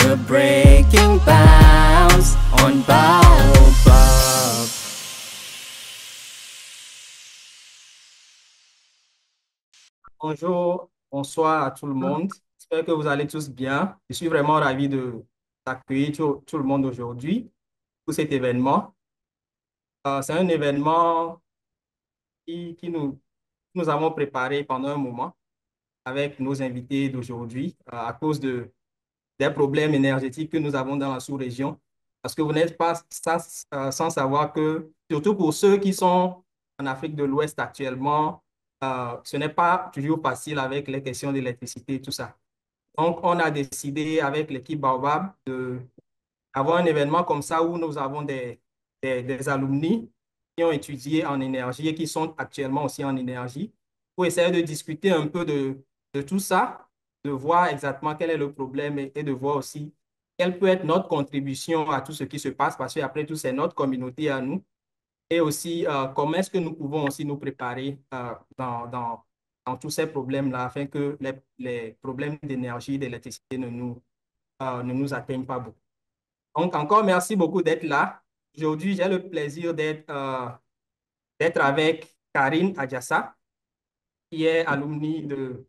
We're breaking bounds on Baobab. Bonjour, bonsoir à tout le monde. J'espère que vous allez tous bien. Je suis vraiment ravi d'accueillir tout le monde aujourd'hui pour cet événement. C'est un événement qui nous avons préparé pendant un moment avec nos invités d'aujourd'hui à cause des problèmes énergétiques que nous avons dans la sous-région. Parce que vous n'êtes pas sans savoir que, surtout pour ceux qui sont en Afrique de l'Ouest actuellement, ce n'est pas toujours facile avec les questions d'électricité et tout ça. Donc, on a décidé avec l'équipe Baobab d'avoir un événement comme ça où nous avons des alumni qui ont étudié en énergie et qui sont actuellement aussi en énergie pour essayer de discuter un peu de tout ça, de voir exactement quel est le problème et de voir aussi quelle peut être notre contribution à tout ce qui se passe parce qu'après tout, c'est notre communauté à nous et aussi comment est-ce que nous pouvons aussi nous préparer dans tous ces problèmes-là afin que les problèmes d'énergie, d'électricité ne nous atteignent pas beaucoup. Donc, encore merci beaucoup d'être là. Aujourd'hui, j'ai le plaisir d'être avec Karine Adjassa, qui est alumni de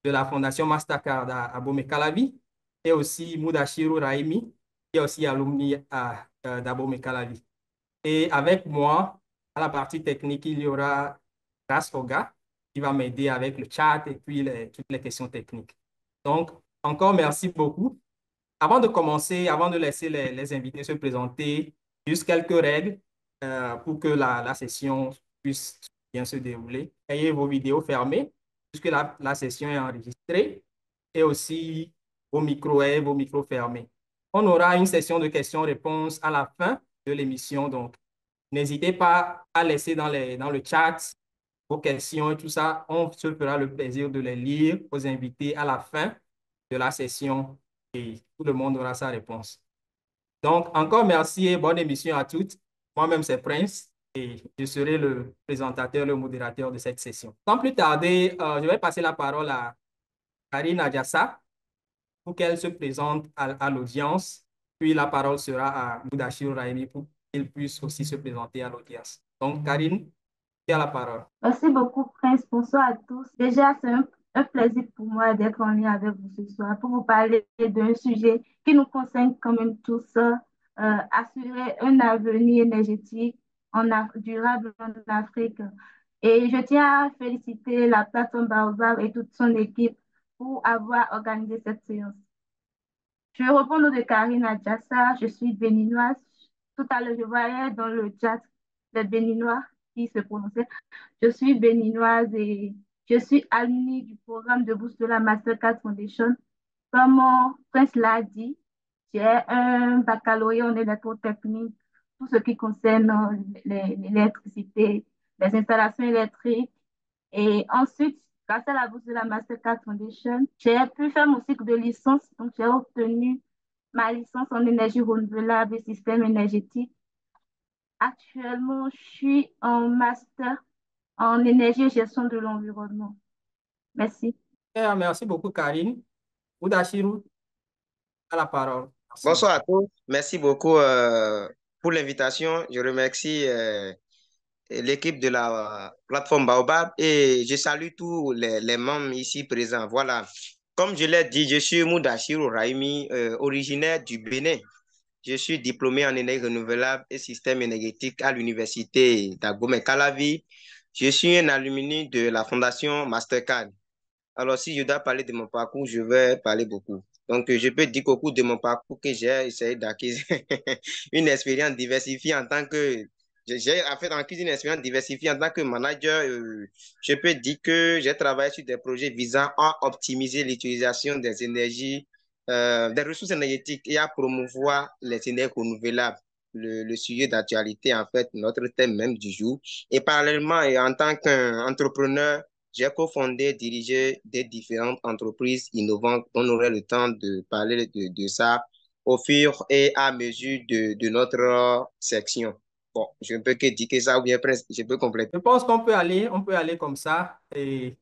la Fondation Mastercard à Abomey-Calavi, et aussi Mudashiru Raimi, qui est aussi alumni d'Abomey Calavi. Et avec moi, à la partie technique, il y aura Ras Foga, qui va m'aider avec le chat et puis toutes les questions techniques. Donc, encore merci beaucoup. Avant de commencer, avant de laisser les invités se présenter, juste quelques règles pour que la session puisse bien se dérouler. Ayez vos vidéos fermées puisque la session est enregistrée et aussi vos micros fermés. On aura une session de questions-réponses à la fin de l'émission, donc n'hésitez pas à laisser dans le chat vos questions et tout ça. On se fera le plaisir de les lire aux invités à la fin de la session et tout le monde aura sa réponse. Donc, encore merci et bonne émission à toutes. Moi-même, c'est Prince et je serai le présentateur, le modérateur de cette session. Sans plus tarder, je vais passer la parole à Karine Adjassa pour qu'elle se présente à l'audience. Puis la parole sera à Mudashir Raimi pour qu'il puisse aussi se présenter à l'audience. Donc, Karine, tu as la parole. Merci beaucoup, Prince. Bonsoir à tous. Déjà, c'est un plaisir pour moi d'être en lien avec vous ce soir pour vous parler d'un sujet qui nous concerne quand même tous, assurer un avenir énergétique durable en Afrique. Et je tiens à féliciter la plateforme Baobab et toute son équipe pour avoir organisé cette séance. Je reprends le nom de Karine Adjassa, je suis béninoise. Tout à l'heure, je voyais dans le chat les Béninois qui se prononçaient. Je suis béninoise et je suis alumni du programme de bourse de la Mastercard Foundation. Comme mon prince l'a dit, j'ai un baccalauréat en électrotechnique, tout ce qui concerne l'électricité, les installations électriques. Et ensuite, grâce à la bourse de la Mastercard Foundation, j'ai pu faire mon cycle de licence. Donc, j'ai obtenu ma licence en énergie renouvelable et système énergétique. Actuellement, je suis en master en énergie et gestion de l'environnement. Merci. Merci beaucoup, Karine. Mudashiru, à la parole. Merci. Bonsoir à tous. Merci beaucoup pour l'invitation. Je remercie l'équipe de la plateforme Baobab et je salue tous les membres ici présents. Voilà. Comme je l'ai dit, je suis Mudashiru Raimi, originaire du Bénin. Je suis diplômé en énergie renouvelable et système énergétique à l'université d'Abomey-Calavi. Je suis un alumni de la fondation Mastercard. Alors, si je dois parler de mon parcours, je vais parler beaucoup. Donc, je peux dire qu'au cours de mon parcours, que j'ai essayé d'acquérir une expérience diversifiée en tant que... J'ai en fait acquis une expérience diversifiée en tant que manager. Je peux dire que j'ai travaillé sur des projets visant à optimiser l'utilisation des énergies, des ressources énergétiques et à promouvoir les énergies renouvelables. Le sujet d'actualité, en fait, notre thème même du jour. Et parallèlement, et en tant qu'entrepreneur, j'ai cofondé et dirigé des différentes entreprises innovantes. On aurait le temps de parler de ça au fur et à mesure de notre section. Bon, je ne peux que dire que ça ou bien presque, je peux compléter. Je pense on peut aller comme ça et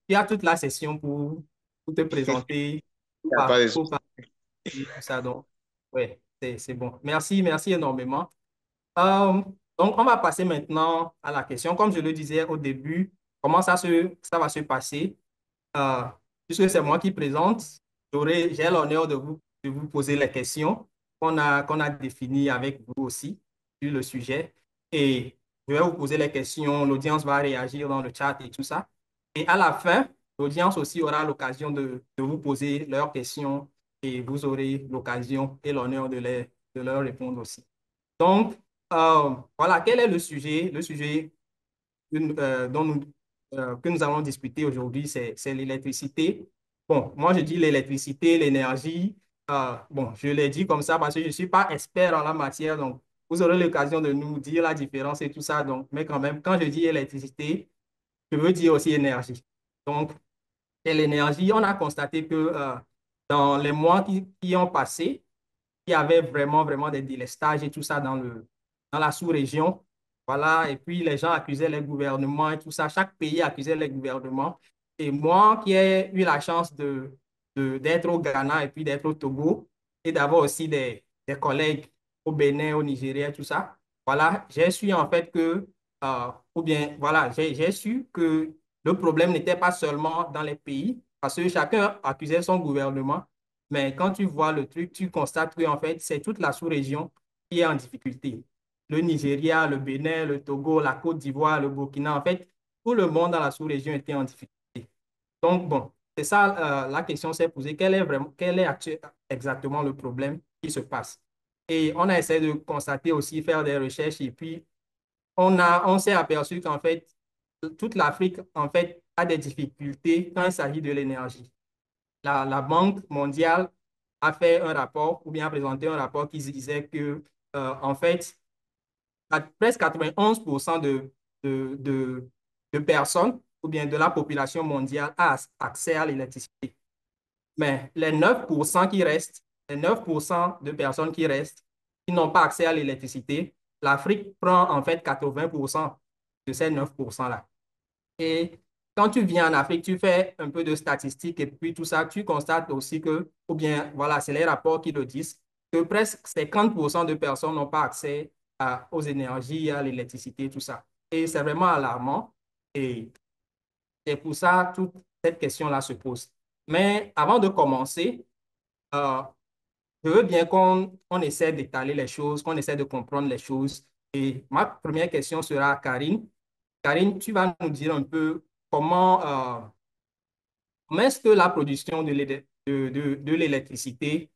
il y a toute la session pour te présenter. Il n'y a pas de Pour souci. et tout ça. Donc, ouais, c'est bon. Merci, merci énormément. Euh, donc, on va passer maintenant à la question. Comme je le disais au début, comment ça va se passer? Euh, Puisque c'est moi qui présente, j'ai l'honneur de vous poser les questions qu'on a définies avec vous aussi sur le sujet. Et je vais vous poser les questions, l'audience va réagir dans le chat et tout ça. Et à la fin, l'audience aussi aura l'occasion de vous poser leurs questions et vous aurez l'occasion et l'honneur de leur répondre aussi. Donc, voilà, quel est le sujet? Le sujet que nous allons discuter aujourd'hui, c'est l'électricité. Bon, moi, je dis l'électricité, l'énergie. Bon, je l'ai dit comme ça parce que je ne suis pas expert en la matière. Donc, vous aurez l'occasion de nous dire la différence et tout ça. Donc, mais quand même, quand je dis électricité, je veux dire aussi énergie. Donc, et l'énergie, on a constaté que dans les mois qui ont passé, il y avait vraiment, vraiment des délestages et tout ça dans la sous-région. Voilà, et puis les gens accusaient les gouvernements et tout ça. Chaque pays accusait les gouvernements. Et moi qui ai eu la chance d'être au Ghana et puis d'être au Togo et d'avoir aussi des collègues au Bénin, au Nigeria, tout ça, voilà, j'ai su en fait que, ou bien, voilà, j'ai su que le problème n'était pas seulement dans les pays, parce que chacun accusait son gouvernement, mais quand tu vois le truc, tu constates que en fait, c'est toute la sous-région qui est en difficulté. Le Nigeria, le Bénin, le Togo, la Côte d'Ivoire, le Burkina, en fait, tout le monde dans la sous-région était en difficulté. Donc, bon, c'est ça, la question s'est posée. Quel est exactement le problème qui se passe? Et on a essayé de constater aussi, faire des recherches, et puis on s'est aperçu qu'en fait, toute l'Afrique, en fait, a des difficultés quand il s'agit de l'énergie. La Banque mondiale a fait un rapport ou bien a présenté un rapport qui disait que, en fait, presque 91% de personnes ou bien de la population mondiale a accès à l'électricité. Mais les 9% qui restent, les 9% de personnes qui restent, qui n'ont pas accès à l'électricité, l'Afrique prend en fait 80% de ces 9%-là. Et quand tu viens en Afrique, tu fais un peu de statistiques et puis tout ça, tu constates aussi que, ou bien, voilà, c'est les rapports qui le disent, que presque 50% de personnes n'ont pas accès aux énergies, à l'électricité, tout ça. Et c'est vraiment alarmant. Et c'est pour ça toute cette question-là se pose. Mais avant de commencer, euh, je veux bien qu'on essaie d'étaler les choses, qu'on essaie de comprendre les choses. Et ma première question sera à Karine. Karine, tu vas nous dire un peu comment est-ce que la production de l'électricité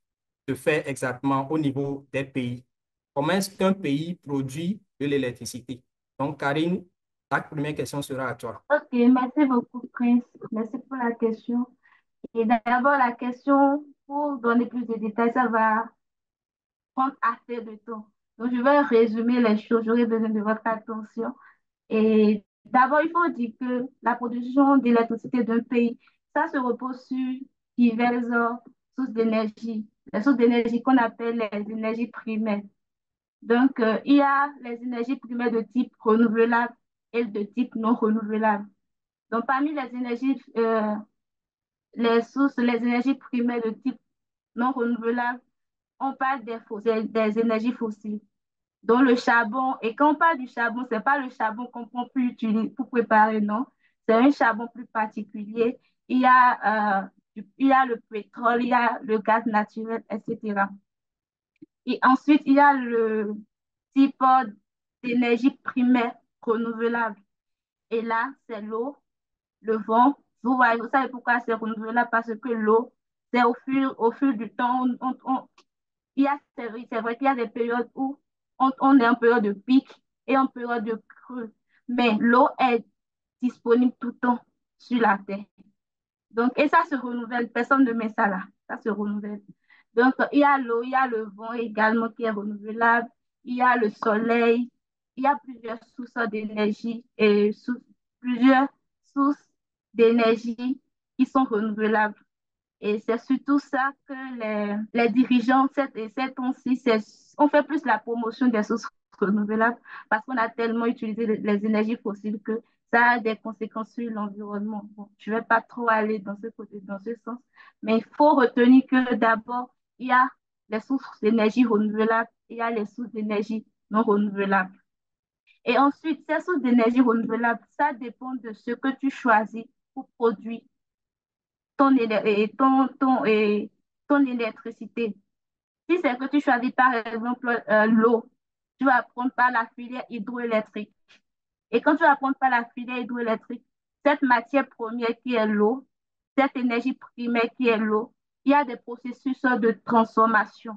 se fait exactement au niveau des pays? Comment est-ce qu'un pays produit de l'électricité? Donc, Karine, ta première question sera à toi. Ok, merci beaucoup, Prince. Merci pour la question. Et d'abord, la question, pour donner plus de détails, ça va prendre assez de temps. Donc, je vais résumer les choses. J'aurai besoin de votre attention. Et d'abord, il faut dire que la production d'électricité d'un pays, ça se repose sur diverses sources d'énergie. Les sources d'énergie qu'on appelle les énergies primaires. Donc, il y a les énergies primaires de type renouvelable et de type non renouvelable. Donc, parmi les énergies, les énergies primaires de type non renouvelable, on parle des énergies fossiles, dont le charbon. Et quand on parle du charbon, c'est pas le charbon qu'on peut utiliser pour préparer, non. C'est un charbon plus particulier. Il y a le pétrole, il y a le gaz naturel, etc. Et ensuite, il y a le type d'énergie primaire renouvelable. Et là, c'est l'eau, le vent. Vous savez pourquoi c'est renouvelable? Parce que l'eau, c'est au fil du temps, c'est vrai qu'il y a des périodes où on est en période de pic et en période de creux. Mais l'eau est disponible tout le temps sur la terre. Donc, et ça se renouvelle. Personne ne met ça là. Ça se renouvelle. Donc, il y a l'eau, il y a le vent également qui est renouvelable. Il y a le soleil. Il y a plusieurs sources d'énergie et plusieurs sources d'énergie qui sont renouvelables. Et c'est surtout ça que les dirigeants, cette temps-ci, on fait plus la promotion des sources renouvelables parce qu'on a tellement utilisé les énergies fossiles que ça a des conséquences sur l'environnement. Bon, je ne vais pas trop aller dans ce côté, dans ce sens, mais il faut retenir que d'abord, il y a les sources d'énergie renouvelables, il y a les sources d'énergie non renouvelables. Et ensuite, ces sources d'énergie renouvelables, ça dépend de ce que tu choisis pour produire ton électricité. Si c'est que tu choisis par exemple l'eau, tu vas prendre par la filière hydroélectrique. Et quand tu vas prendre par la filière hydroélectrique, cette matière première qui est l'eau, cette énergie primaire qui est l'eau, il y a des processus de transformation.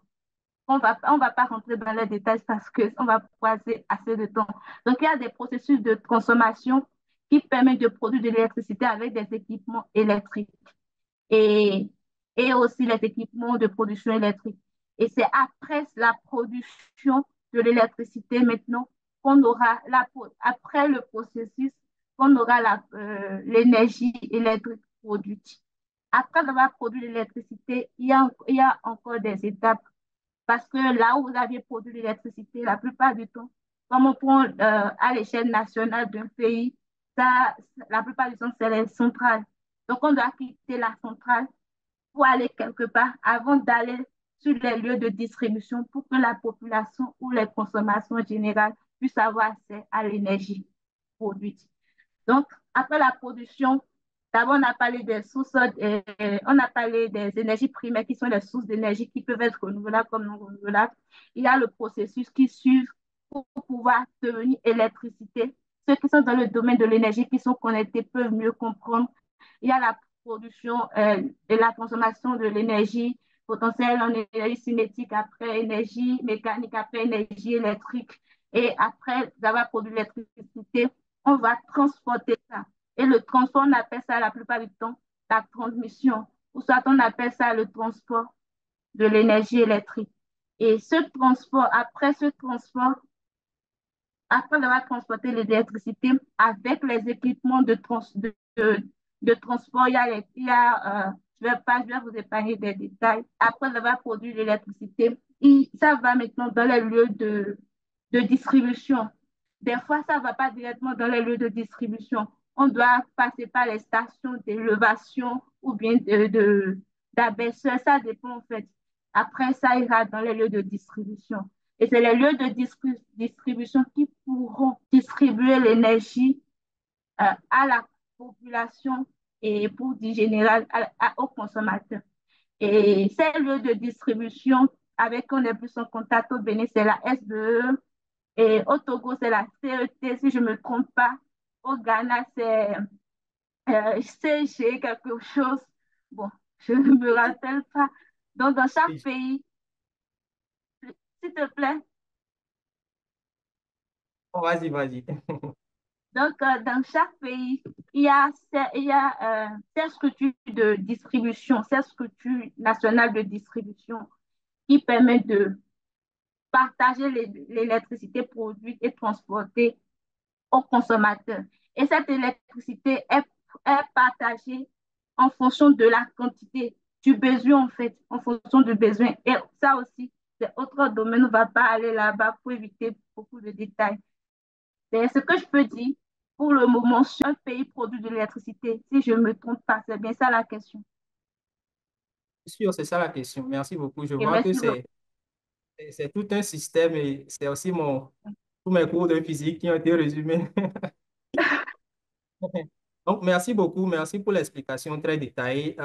On va pas rentrer dans les détails parce qu'on va passer assez de temps. Donc, il y a des processus de transformation qui permettent de produire de l'électricité avec des équipements électriques et, et aussi les équipements de production électrique. Et c'est après la production de l'électricité maintenant qu'on aura, après le processus, qu'on aura l'énergie électrique produite. Après avoir produit l'électricité, il y a encore des étapes parce que là où vous aviez produit l'électricité, la plupart du temps, comme on prend à l'échelle nationale d'un pays, ça, la plupart du temps, c'est les centrales. Donc, on doit quitter la centrale pour aller quelque part avant d'aller sur les lieux de distribution pour que la population ou les consommations générales puissent avoir accès à l'énergie produite. Donc, après la production, d'abord, on a parlé des sources, on a parlé des énergies primaires qui sont les sources d'énergie qui peuvent être renouvelables comme non renouvelables. Il y a le processus qui suit pour pouvoir devenir électricité. Ceux qui sont dans le domaine de l'énergie, qui sont connectés, peuvent mieux comprendre. Il y a la production et la consommation de l'énergie potentielle en énergie cinétique, après énergie mécanique, après énergie électrique. Et après avoir produit l'électricité, on va transporter ça. Et le transport, on appelle ça la plupart du temps la transmission, ou soit on appelle ça le transport de l'énergie électrique. Et ce transport, après avoir transporté l'électricité avec les équipements de transport, je vais vous épargner des détails. Après avoir produit l'électricité, ça va maintenant dans les lieux de distribution. Des fois, ça ne va pas directement dans les lieux de distribution. On doit passer par les stations d'élévation ou bien d'abaisseur. Ça dépend en fait. Après, ça ira dans les lieux de distribution. Et c'est les lieux de distribution qui pourront distribuer l'énergie à la population et pour dire général aux consommateurs. Et ces lieux de distribution avec qui on est plus en contact au Bénin, c'est la SDE. Et au Togo, c'est la CET, si je ne me trompe pas. Au Ghana, c'est CG, quelque chose. Bon, je ne me rappelle pas. Donc, dans chaque pays, s'il te plaît. Oh, vas-y, vas-y. Donc, dans chaque pays, il y a ces structures de distribution, ces structures nationales de distribution qui permettent de partager l'électricité produite et transportée aux consommateurs. Et cette électricité est partagée en fonction de la quantité, du besoin en fait, en fonction du besoin. Et ça aussi, c'est autre domaine, on ne va pas aller là-bas pour éviter beaucoup de détails. C'est ce que je peux dire pour le moment sur un pays produit de l'électricité. Si je ne me trompe pas, c'est bien ça la question. Sûr, c'est ça la question. Merci beaucoup. Je Et vois que merci beaucoup. c'est tout un système et c'est aussi tous mes cours de physique qui ont été résumés. Donc, merci beaucoup. Merci pour l'explication très détaillée.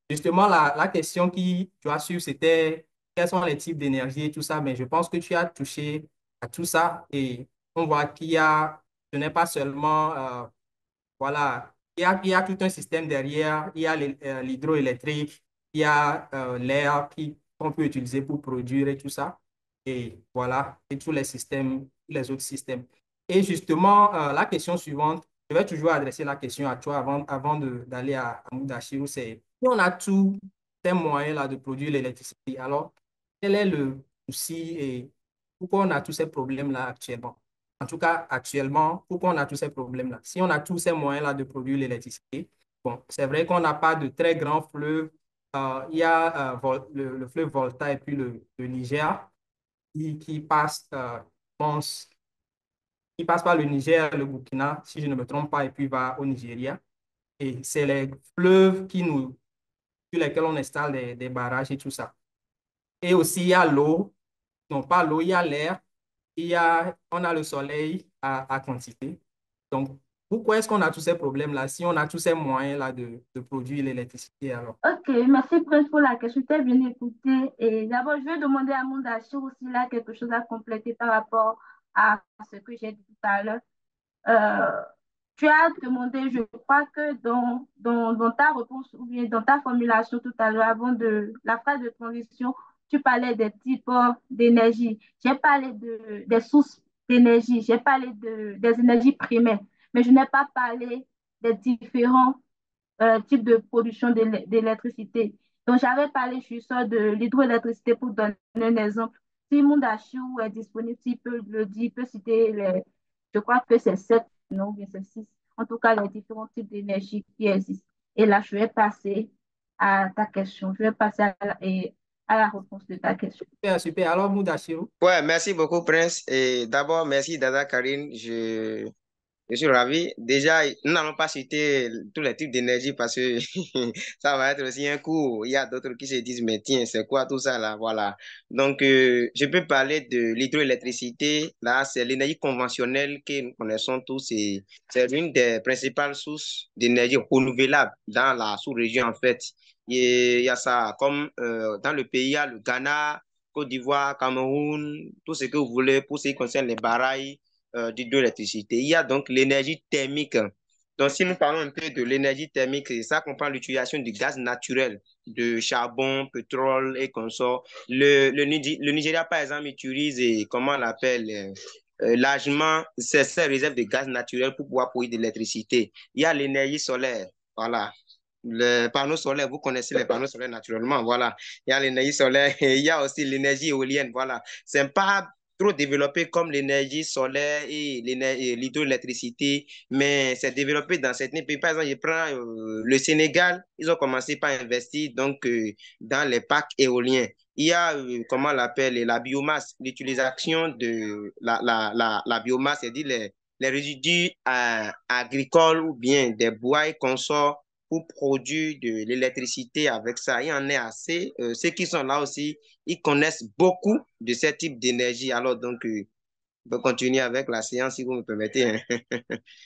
Justement, la question qui doit suivre, c'était quels sont les types d'énergie et tout ça. Mais je pense que tu as touché à tout ça et on voit ce n'est pas seulement, voilà, il y a tout un système derrière. Il y a l'hydroélectrique, il y a l'air qu'on peut utiliser pour produire et tout ça. Et voilà, et tous les systèmes, les autres systèmes. Et justement, la question suivante, je vais toujours adresser la question à toi avant d'aller à Mudashiru, c'est si on a tous ces moyens-là de produire l'électricité, alors quel est le souci et pourquoi on a tous ces problèmes-là actuellement? En tout cas, actuellement, pourquoi on a tous ces problèmes-là? Si on a tous ces moyens-là de produire l'électricité, bon, c'est vrai qu'on n'a pas de très grands fleuves. Il y a le fleuve Volta et puis le Niger qui passe, pense, qui passe par le Niger, le Burkina, si je ne me trompe pas, et puis va au Nigeria. Et c'est les fleuves sur lesquels on installe des barrages et tout ça. Et aussi, il y a l'eau. Non, pas l'eau, il y a l'air. On a le soleil à quantité. Donc, pourquoi est-ce qu'on a tous ces problèmes-là si on a tous ces moyens-là de produire l'électricité alors? Ok, merci Prince pour la question. Je t'ai bien écouté. Et d'abord, je vais demander à Mondachir aussi là quelque chose à compléter par rapport à ce que j'ai dit tout à l'heure. Euh, Tu as demandé, je crois que dans ta réponse ou bien dans ta formulation tout à l'heure, avant de la phrase de transition, tu parlais des types d'énergie. J'ai parlé des sources d'énergie, j'ai parlé des énergies primaires, mais je n'ai pas parlé des différents types de production d'électricité. Donc, j'avais parlé juste de l'hydroélectricité pour donner un exemple. Si Mondachou est disponible, s'il peut le dire, il peut citer je crois que c'est 7, non, ou bien c'est 6. En tout cas, les différents types d'énergie qui existent. Et là, je vais passer à ta question. Je vais passer à la réponse de ta question. Super, super. Alors, Mudashiru, Ouais, merci beaucoup, Prince. Et d'abord, merci, Dada Karine. Je suis ravi. Déjà, nous n'allons pas citer tous les types d'énergie parce que ça va être aussi un coup. Il y a d'autres qui se disent, mais tiens, c'est quoi tout ça là? Voilà. Donc, je peux parler de l'hydroélectricité. Là, c'est l'énergie conventionnelle que nous connaissons tous et c'est l'une des principales sources d'énergie renouvelable dans la sous-région en fait. Et il y a ça, comme dans le pays, il y a le Ghana, Côte d'Ivoire, Cameroun, tout ce que vous voulez pour ce qui concerne les barrages d'hydroélectricité. Il y a donc l'énergie thermique. Donc, si nous parlons un peu de l'énergie thermique, ça comprend l'utilisation du gaz naturel, de charbon, pétrole et consorts. Le Nigeria, par exemple, utilise, comment on l'appelle, largement ses réserves de gaz naturel pour pouvoir produire de l'électricité. Il y a l'énergie solaire. Voilà. Les panneaux solaires, vous connaissez les panneaux solaires naturellement, voilà. Il y a l'énergie solaire et il y a aussi l'énergie éolienne, voilà. C'est pas trop développé comme l'énergie solaire et l'hydroélectricité, mais c'est développé dans certains pays. Par exemple, je prends le Sénégal, ils ont commencé par investir donc dans les parcs éoliens. Il y a, comment on l'appelle, la biomasse, l'utilisation de la biomasse, c'est-à-dire les résidus agricoles ou bien des bois et consorts pour produire de l'électricité avec ça. Il y en a assez. Ceux qui sont là aussi, ils connaissent beaucoup de ce type d'énergie. Alors, donc, on peut continuer avec la séance si vous me permettez, hein.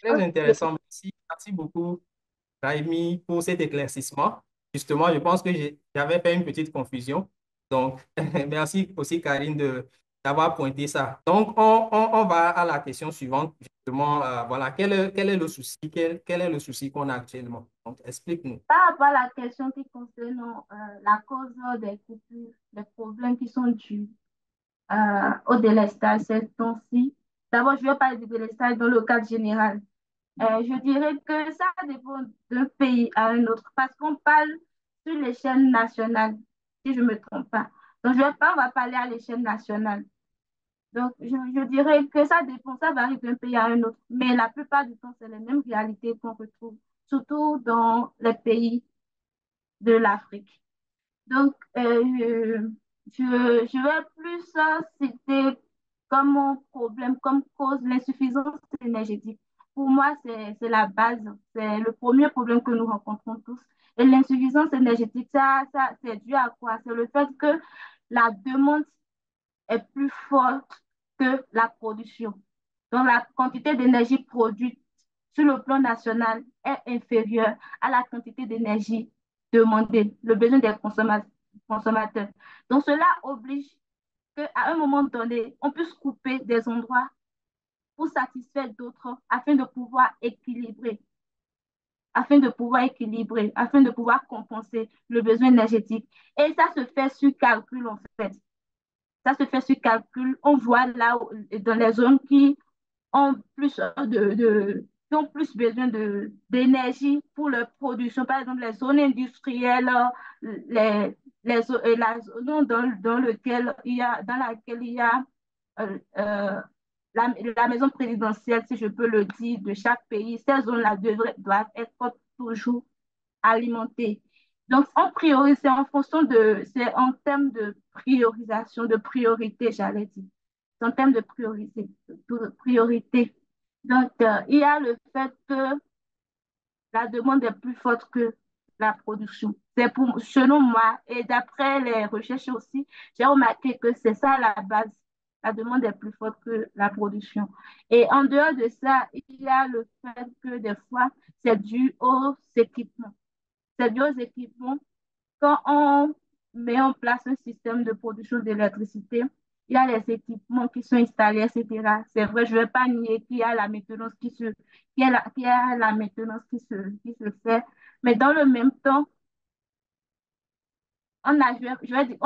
très intéressant. Merci, merci beaucoup, Raimi, pour cet éclaircissement. Justement, je pense que j'avais fait une petite confusion. Donc, merci aussi, Karine, d'avoir pointé ça. Donc, on va à la question suivante. Justement, voilà, quel est le souci? Quel est le souci qu'on a actuellement? Donc, explique-nous. Par rapport à la question qui concerne la cause des coupures, les problèmes qui sont dus au délestage ces temps-ci. D'abord, je vais parler du délestage dans le cadre général. Je dirais que ça dépend d'un pays à un autre parce qu'on parle sur l'échelle nationale, si je ne me trompe pas. Donc, je vais pas, on va parler à l'échelle nationale. Donc, je dirais que ça dépend, ça varie d'un pays à un autre. Mais la plupart du temps, c'est les mêmes réalités qu'on retrouve, surtout dans les pays de l'Afrique. Donc, je vais plus citer comme problème, comme cause, l'insuffisance énergétique. Pour moi, c'est la base, c'est le premier problème que nous rencontrons tous. Et l'insuffisance énergétique, c'est dû à quoi? C'est le fait que la demande est plus forte que la production. Donc, la quantité d'énergie produite sur le plan national est inférieure à la quantité d'énergie demandée, le besoin des consommateurs. Donc, cela oblige qu'à un moment donné, on puisse couper des endroits pour satisfaire d'autres afin de pouvoir compenser le besoin énergétique. Et ça se fait sur calcul, en fait. Ça se fait sur calcul. On voit là, dans les zones qui ont plus qui ont plus besoin d'énergie pour leur production. Par exemple, les zones industrielles, la zone dans laquelle il y a euh, euh, la maison présidentielle, si je peux le dire, de chaque pays. Ces zones-là doivent être toujours alimentées. Donc, on priorise, c'est en termes de priorisation, de priorité, j'allais dire. C'est en termes de priorité. Donc, il y a le fait que la demande est plus forte que la production. C'est pour, selon moi, et d'après les recherches aussi, j'ai remarqué que c'est ça la base. La demande est plus forte que la production. Et en dehors de ça, il y a le fait que des fois, c'est dû aux équipements. C'est dû aux équipements. Quand on met en place un système de production d'électricité, il y a les équipements qui sont installés, etc. C'est vrai, je ne vais pas nier qu'il y a la maintenance qu'il y a la maintenance qui se fait. Mais dans le même temps, je vais dire,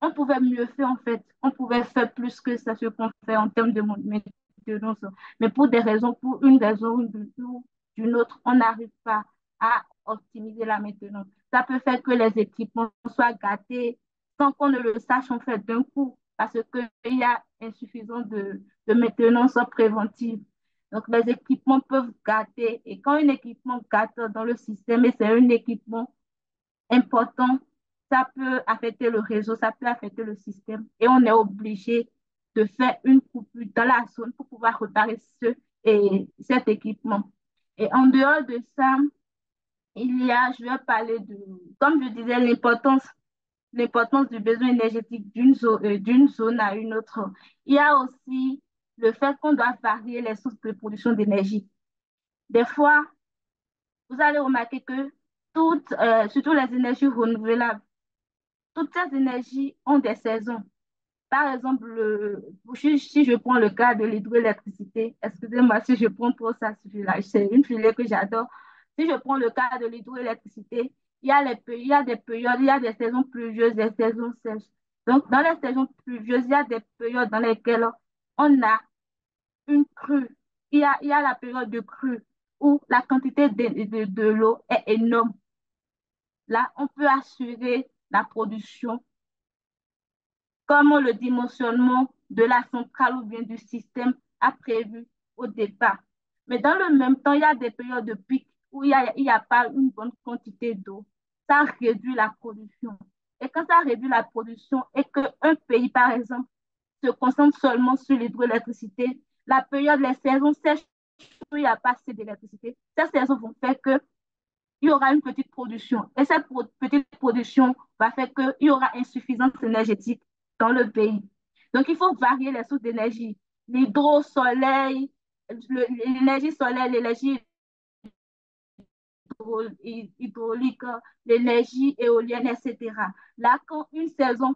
on pouvait mieux faire en fait. On pouvait faire plus que ça, ce qu'on fait en termes de maintenance. Mais pour des raisons, pour une raison ou d'une autre, on n'arrive pas à optimiser la maintenance. Ça peut faire que les équipements soient gâtés sans qu'on ne le sache en fait d'un coup parce qu'il y a insuffisance de maintenance préventive. Donc, les équipements peuvent gâter. Et quand un équipement gâte dans le système, et c'est un équipement important, ça peut affecter le réseau, ça peut affecter le système. Et on est obligé de faire une coupure dans la zone pour pouvoir réparer cet équipement. Et en dehors de ça, je vais parler de, comme je disais, l'importance du besoin énergétique d'une zone à une autre. Il y a aussi le fait qu'on doit varier les sources de production d'énergie. Des fois, vous allez remarquer que surtout les énergies renouvelables, toutes ces énergies ont des saisons. Par exemple, si je prends le cas de l'hydroélectricité, excusez-moi si je prends trop ça, c'est une filière que j'adore. Si je prends le cas de l'hydroélectricité, il y a des périodes, il y a des saisons pluvieuses, des saisons sèches. Donc, dans les saisons pluvieuses, il y a des périodes dans lesquelles on a une crue. Il y a la période de crue où la quantité de l'eau est énorme. Là, on peut assurer la production comme le dimensionnement de la centrale ou bien du système a prévu au départ. Mais dans le même temps, il y a des périodes de pic où il y a pas une bonne quantité d'eau. Ça réduit la production. Et quand ça réduit la production et qu'un pays, par exemple, se concentre seulement sur l'hydroélectricité, la période, les saisons sèches où il n'y a pas assez d'électricité, ces saisons vont faire que il y aura une petite production. Et cette petite production va faire qu'il y aura insuffisance énergétique dans le pays. Donc, il faut varier les sources d'énergie. L'hydro-soleil, l'énergie solaire, l'énergie hydraulique, l'énergie éolienne, etc. Là, quand une saison,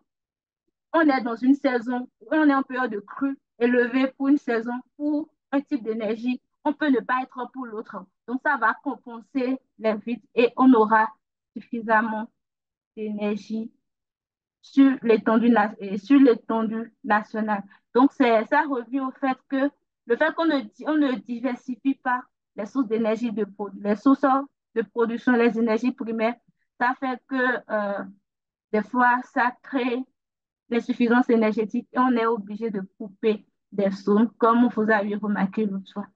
on est dans une saison, on est en période de crue élevée pour une saison, pour un type d'énergie, on peut ne pas être pour l'autre. Donc, ça va compenser les vides et on aura suffisamment d'énergie sur l'étendue nationale. Donc, ça revient au fait que le fait qu'on ne diversifie pas les sources d'énergie, les sources de production, les énergies primaires, ça fait que des fois, ça crée l'insuffisance énergétique et on est obligé de couper des zones, comme vous avez remarqué l'autre fois.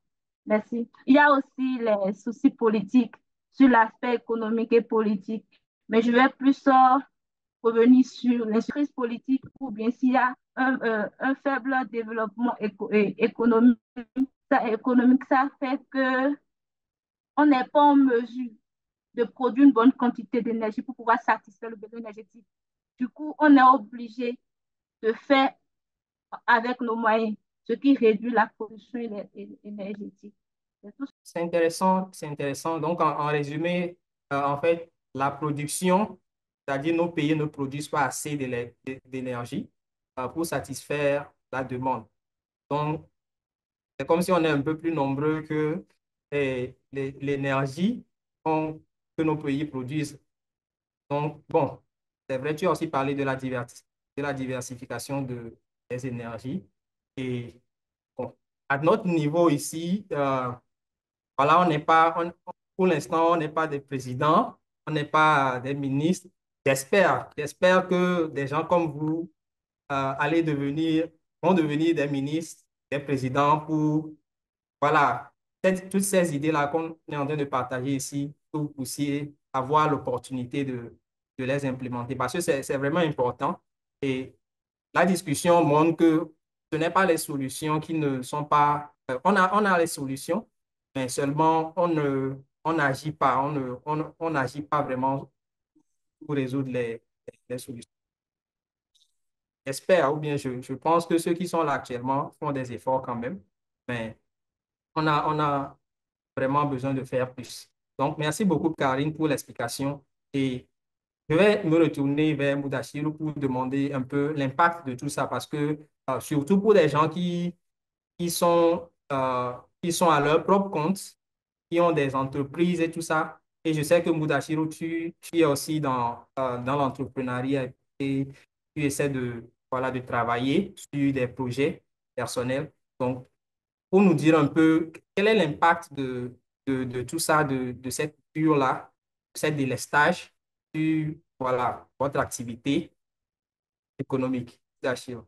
Merci. Il y a aussi les soucis politiques sur l'aspect économique et politique, mais je vais plus revenir sur les crises politiques ou bien s'il y a un faible développement économique, ça fait que on n'est pas en mesure de produire une bonne quantité d'énergie pour pouvoir satisfaire le besoin énergétique. Du coup, on est obligé de faire avec nos moyens, ce qui réduit la production énergétique. C'est intéressant, c'est intéressant. Donc, en résumé, en fait, la production, c'est-à-dire nos pays ne produisent pas assez d'énergie pour satisfaire la demande. Donc, c'est comme si on est un peu plus nombreux que l'énergie que nos pays produisent. Donc, bon, c'est vrai, tu as aussi parlé de de la diversification des énergies. Et bon, à notre niveau ici, voilà, pour l'instant, on n'est pas des présidents, on n'est pas des ministres. J'espère que des gens comme vous vont devenir des ministres, des présidents pour, voilà, toutes ces idées-là qu'on est en train de partager ici, pour vous puissiez avoir l'opportunité de les implémenter parce que c'est vraiment important. Et la discussion montre que ce n'est pas les solutions qui ne sont pas, on a les solutions, mais seulement on n'agit pas, on n'agit pas vraiment pour résoudre les solutions. J'espère, ou bien je pense que ceux qui sont là actuellement font des efforts quand même, mais on a vraiment besoin de faire plus. Donc, merci beaucoup, Karine, pour l'explication. Et je vais me retourner vers Mudashiru pour demander un peu l'impact de tout ça, parce que surtout pour des gens qui qui sont à leur propre compte, qui ont des entreprises et tout ça. Et je sais que Mudashiru, tu es aussi dans l'entrepreneuriat et tu essaies voilà, de travailler sur des projets personnels. Donc, pour nous dire un peu quel est l'impact de tout ça, de cette culture-là, cette délestage sur voilà, votre activité économique. Mudashiru.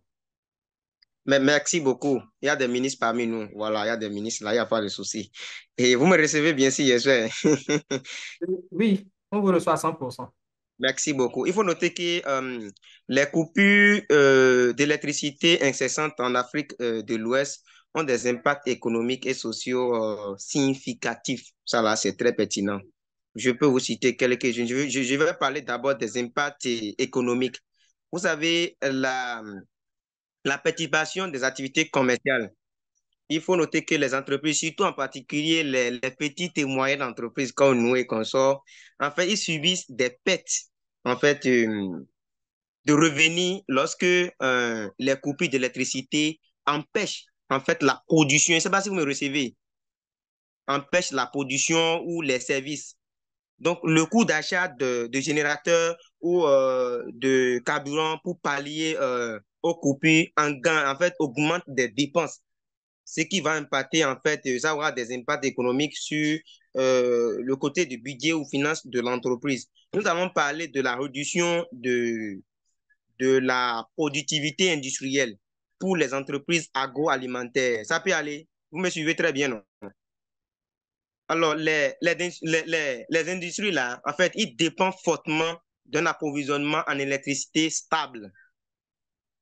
Mais merci beaucoup. Il y a des ministres parmi nous. Voilà, il y a des ministres là, il n'y a pas de souci. Et vous me recevez bien si, j'espère. Oui, on vous reçoit à 100%. Merci beaucoup. Il faut noter que les coupures d'électricité incessantes en Afrique de l'Ouest ont des impacts économiques et sociaux significatifs. Ça là, c'est très pertinent. Je peux vous citer quelques-uns. Je vais parler d'abord des impacts économiques. Vous savez, la perturbation des activités commerciales. Il faut noter que les entreprises, surtout en particulier les petites et moyennes entreprises comme nous et consorts, en fait, ils subissent des pertes en fait, de revenus lorsque les coupures d'électricité empêchent en fait la production. Je ne sais pas si vous me recevez, empêchent la production ou les services. Donc, le coût d'achat de générateurs ou de carburant pour pallier aux coupures en fait, augmente des dépenses, ce qui va impacter, en fait, ça aura des impacts économiques sur le côté du budget ou finance de l'entreprise. Nous allons parler de la réduction de la productivité industrielle pour les entreprises agroalimentaires. Ça peut aller. Vous me suivez très bien, non? Alors, les industries, là, en fait, ils dépendent fortement d'un approvisionnement en électricité stable.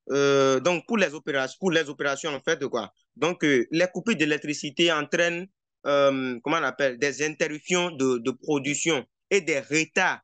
Donc, pour les opérations, en fait, de quoi? Donc, les coupures d'électricité entraînent, comment on appelle, des interruptions de production et des retards.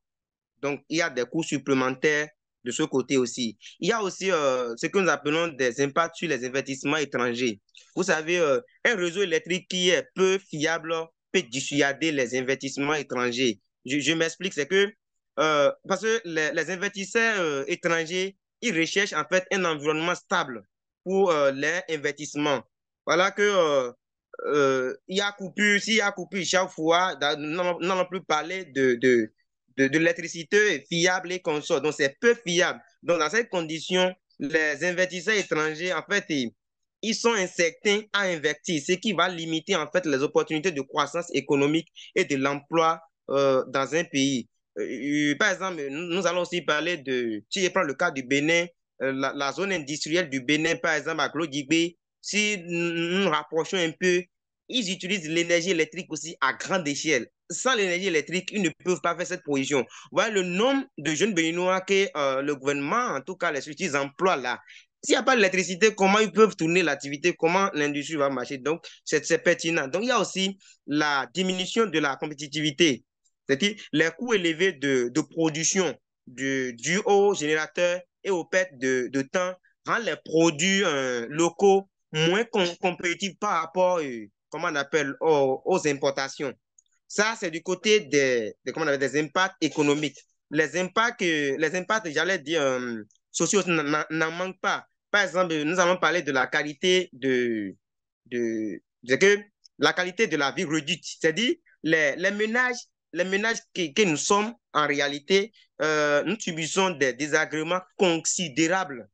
Donc, il y a des coûts supplémentaires de ce côté aussi. Il y a aussi ce que nous appelons des impacts sur les investissements étrangers. Vous savez, un réseau électrique qui est peu fiable peut dissuader les investissements étrangers. Je m'explique, c'est que parce que les investisseurs étrangers, ils recherchent en fait un environnement stable pour les investissements. Voilà que il y a coupure, s'il y a coupure chaque fois, n'allons plus parler de l'électricité fiable et consort. Donc, c'est peu fiable. Donc, dans ces conditions, les investisseurs étrangers, en fait, ils sont incertains à investir, ce qui va limiter, en fait, les opportunités de croissance économique et de l'emploi dans un pays. Par exemple, nous allons aussi parler de, si je prends le cas du Bénin, la zone industrielle du Bénin, par exemple, à Glodjibé, si nous rapprochons un peu, ils utilisent l'énergie électrique aussi à grande échelle. Sans l'énergie électrique, ils ne peuvent pas faire cette position. Voilà le nombre de jeunes béninois que le gouvernement, en tout cas les structures, emploient là. S'il n'y a pas d'électricité, comment ils peuvent tourner l'activité? Comment l'industrie va marcher? Donc, c'est pertinent. Donc, il y a aussi la diminution de la compétitivité. C'est-à-dire les coûts élevés de production dû aux générateurs et aux pertes de temps rendent les produits locaux moins compétitifs par rapport, comment on appelle, aux importations. Ça, c'est du côté comment on appelle, des impacts économiques. Les impacts, j'allais dire, sociaux n'en manquent pas. Par exemple, nous allons parler de la qualité que la qualité de la vie réduite. C'est-à-dire, les ménages que nous sommes, en réalité, nous subissons des désagréments considérables,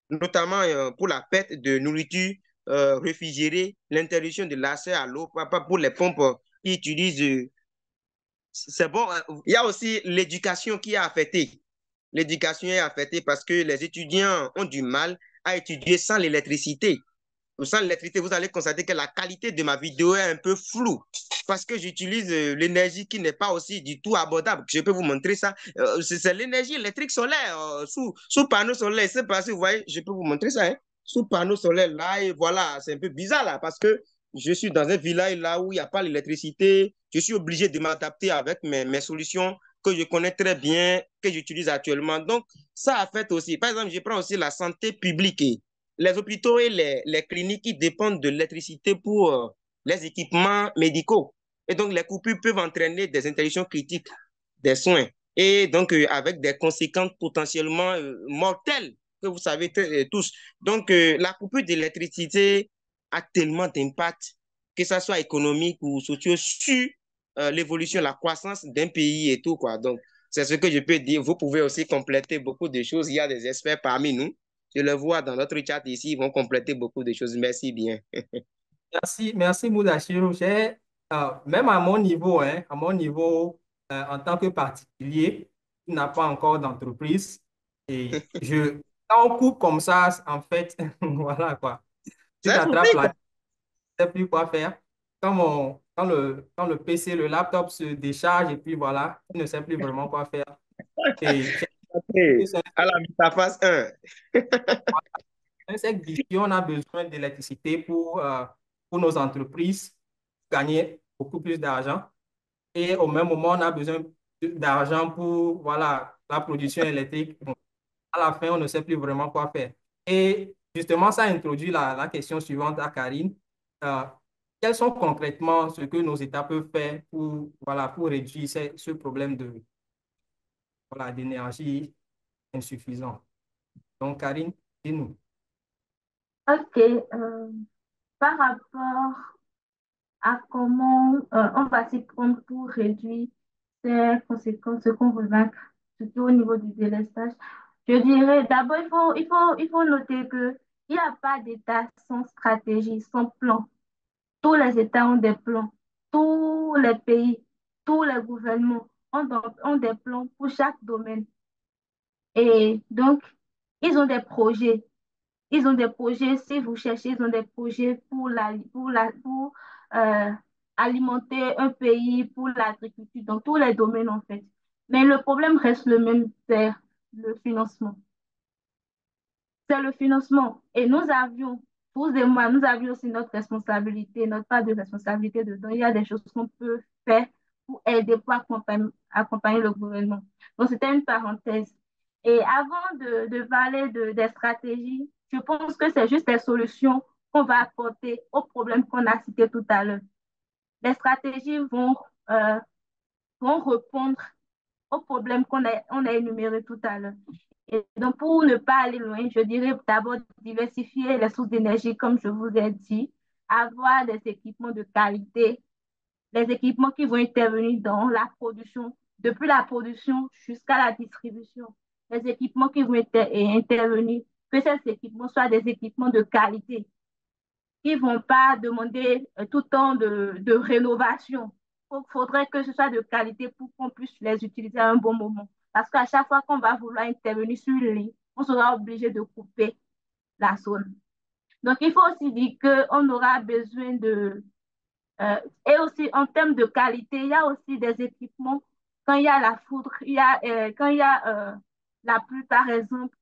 notamment pour la perte de nourriture réfrigérée, l'interdiction de l'accès à l'eau pour les pompes qui utilisent. C'est bon. Il y a aussi l'éducation qui est affectée. L'éducation est affectée parce que les étudiants ont du mal à étudier sans l'électricité. Sans l'électricité, vous allez constater que la qualité de ma vidéo est un peu floue parce que j'utilise l'énergie qui n'est pas aussi du tout abordable. Je peux vous montrer ça. C'est l'énergie électrique solaire sous panneau solaire. Je sais pas si vous voyez, je peux vous montrer ça. Hein? Sous panneau solaire, là, et voilà, c'est un peu bizarre là parce que je suis dans un village là où il n'y a pas l'électricité. Je suis obligé de m'adapter avec mes solutions que je connais très bien, que j'utilise actuellement. Donc, ça affecte aussi. Par exemple, je prends aussi la santé publique. Les hôpitaux et les cliniques qui dépendent de l'électricité pour les équipements médicaux. Et donc, les coupures peuvent entraîner des interruptions critiques des soins. Et donc, avec des conséquences potentiellement mortelles, que vous savez tous. Donc, la coupure d'électricité a tellement d'impact, que ce soit économique ou social, sur l'évolution, la croissance d'un pays et tout, quoi. Donc, c'est ce que je peux dire. Vous pouvez aussi compléter beaucoup de choses. Il y a des experts parmi nous. Je le vois dans notre chat ici, ils vont compléter beaucoup de choses. Merci bien. Merci Moudachirou. Même à mon niveau, hein, à mon niveau, en tant que particulier, qui n'a pas encore d'entreprise, quand on coupe comme ça, en fait, voilà quoi. Tu C'est un souci, t'attrapes là, quoi. tu ne sais plus quoi faire. Quand le PC, le laptop se décharge et puis voilà, tu ne sais plus vraiment quoi faire. Et j'ai Okay. que c'est À la métaphase 1. un cercle vicieux, on a besoin d'électricité pour nos entreprises gagner beaucoup plus d'argent. Et au même moment, on a besoin d'argent pour voilà, la production électrique. Bon, à la fin, on ne sait plus vraiment quoi faire. Et justement, ça introduit la question suivante à Karine. Euh, Quels sont concrètement ce que nos États peuvent faire pour, voilà, pour réduire ce problème voilà, d'énergie insuffisant? Donc, Karine, dis-nous. Ok, par rapport à comment on va s'y prendre pour réduire ces conséquences, ce qu'on veut vaincre, surtout au niveau du délestage. Je dirais d'abord, il faut noter qu'il n'y a pas d'État sans stratégie, sans plan. Tous les États ont des plans. Tous les pays, tous les gouvernements ont des plans pour chaque domaine. Et donc, ils ont des projets. Ils ont des projets, si vous cherchez, ils ont des projets pour alimenter un pays, pour l'agriculture, dans tous les domaines en fait. Mais le problème reste le même, c'est le financement. C'est le financement. Et nous avions, vous et moi, nous avions aussi notre responsabilité, notre part de responsabilité dedans. Il y a des choses qu'on peut faire pour aider, pour accompagner le gouvernement. Donc, c'était une parenthèse. Et avant de parler des stratégies, je pense que c'est juste des solutions qu'on va apporter aux problèmes qu'on a cités tout à l'heure. Les stratégies euh, vont répondre aux problèmes on a énumérés tout à l'heure. Et donc, pour ne pas aller loin, je dirais d'abord diversifier les sources d'énergie, comme je vous ai dit, avoir des équipements de qualité, les équipements qui vont intervenir dans la production, depuis la production jusqu'à la distribution, les équipements qui vont intervenir, que ces équipements soient des équipements de qualité, qui ne vont pas demander tout le temps de rénovation. Il faudrait que ce soit de qualité pour qu'on puisse les utiliser à un bon moment. Parce qu'à chaque fois qu'on va vouloir intervenir sur une ligne, on sera obligé de couper la zone. Donc, il faut aussi dire qu'on aura besoin et aussi, en termes de qualité, il y a aussi des équipements. Quand il y a la foudre, quand il y a la pluie, par exemple,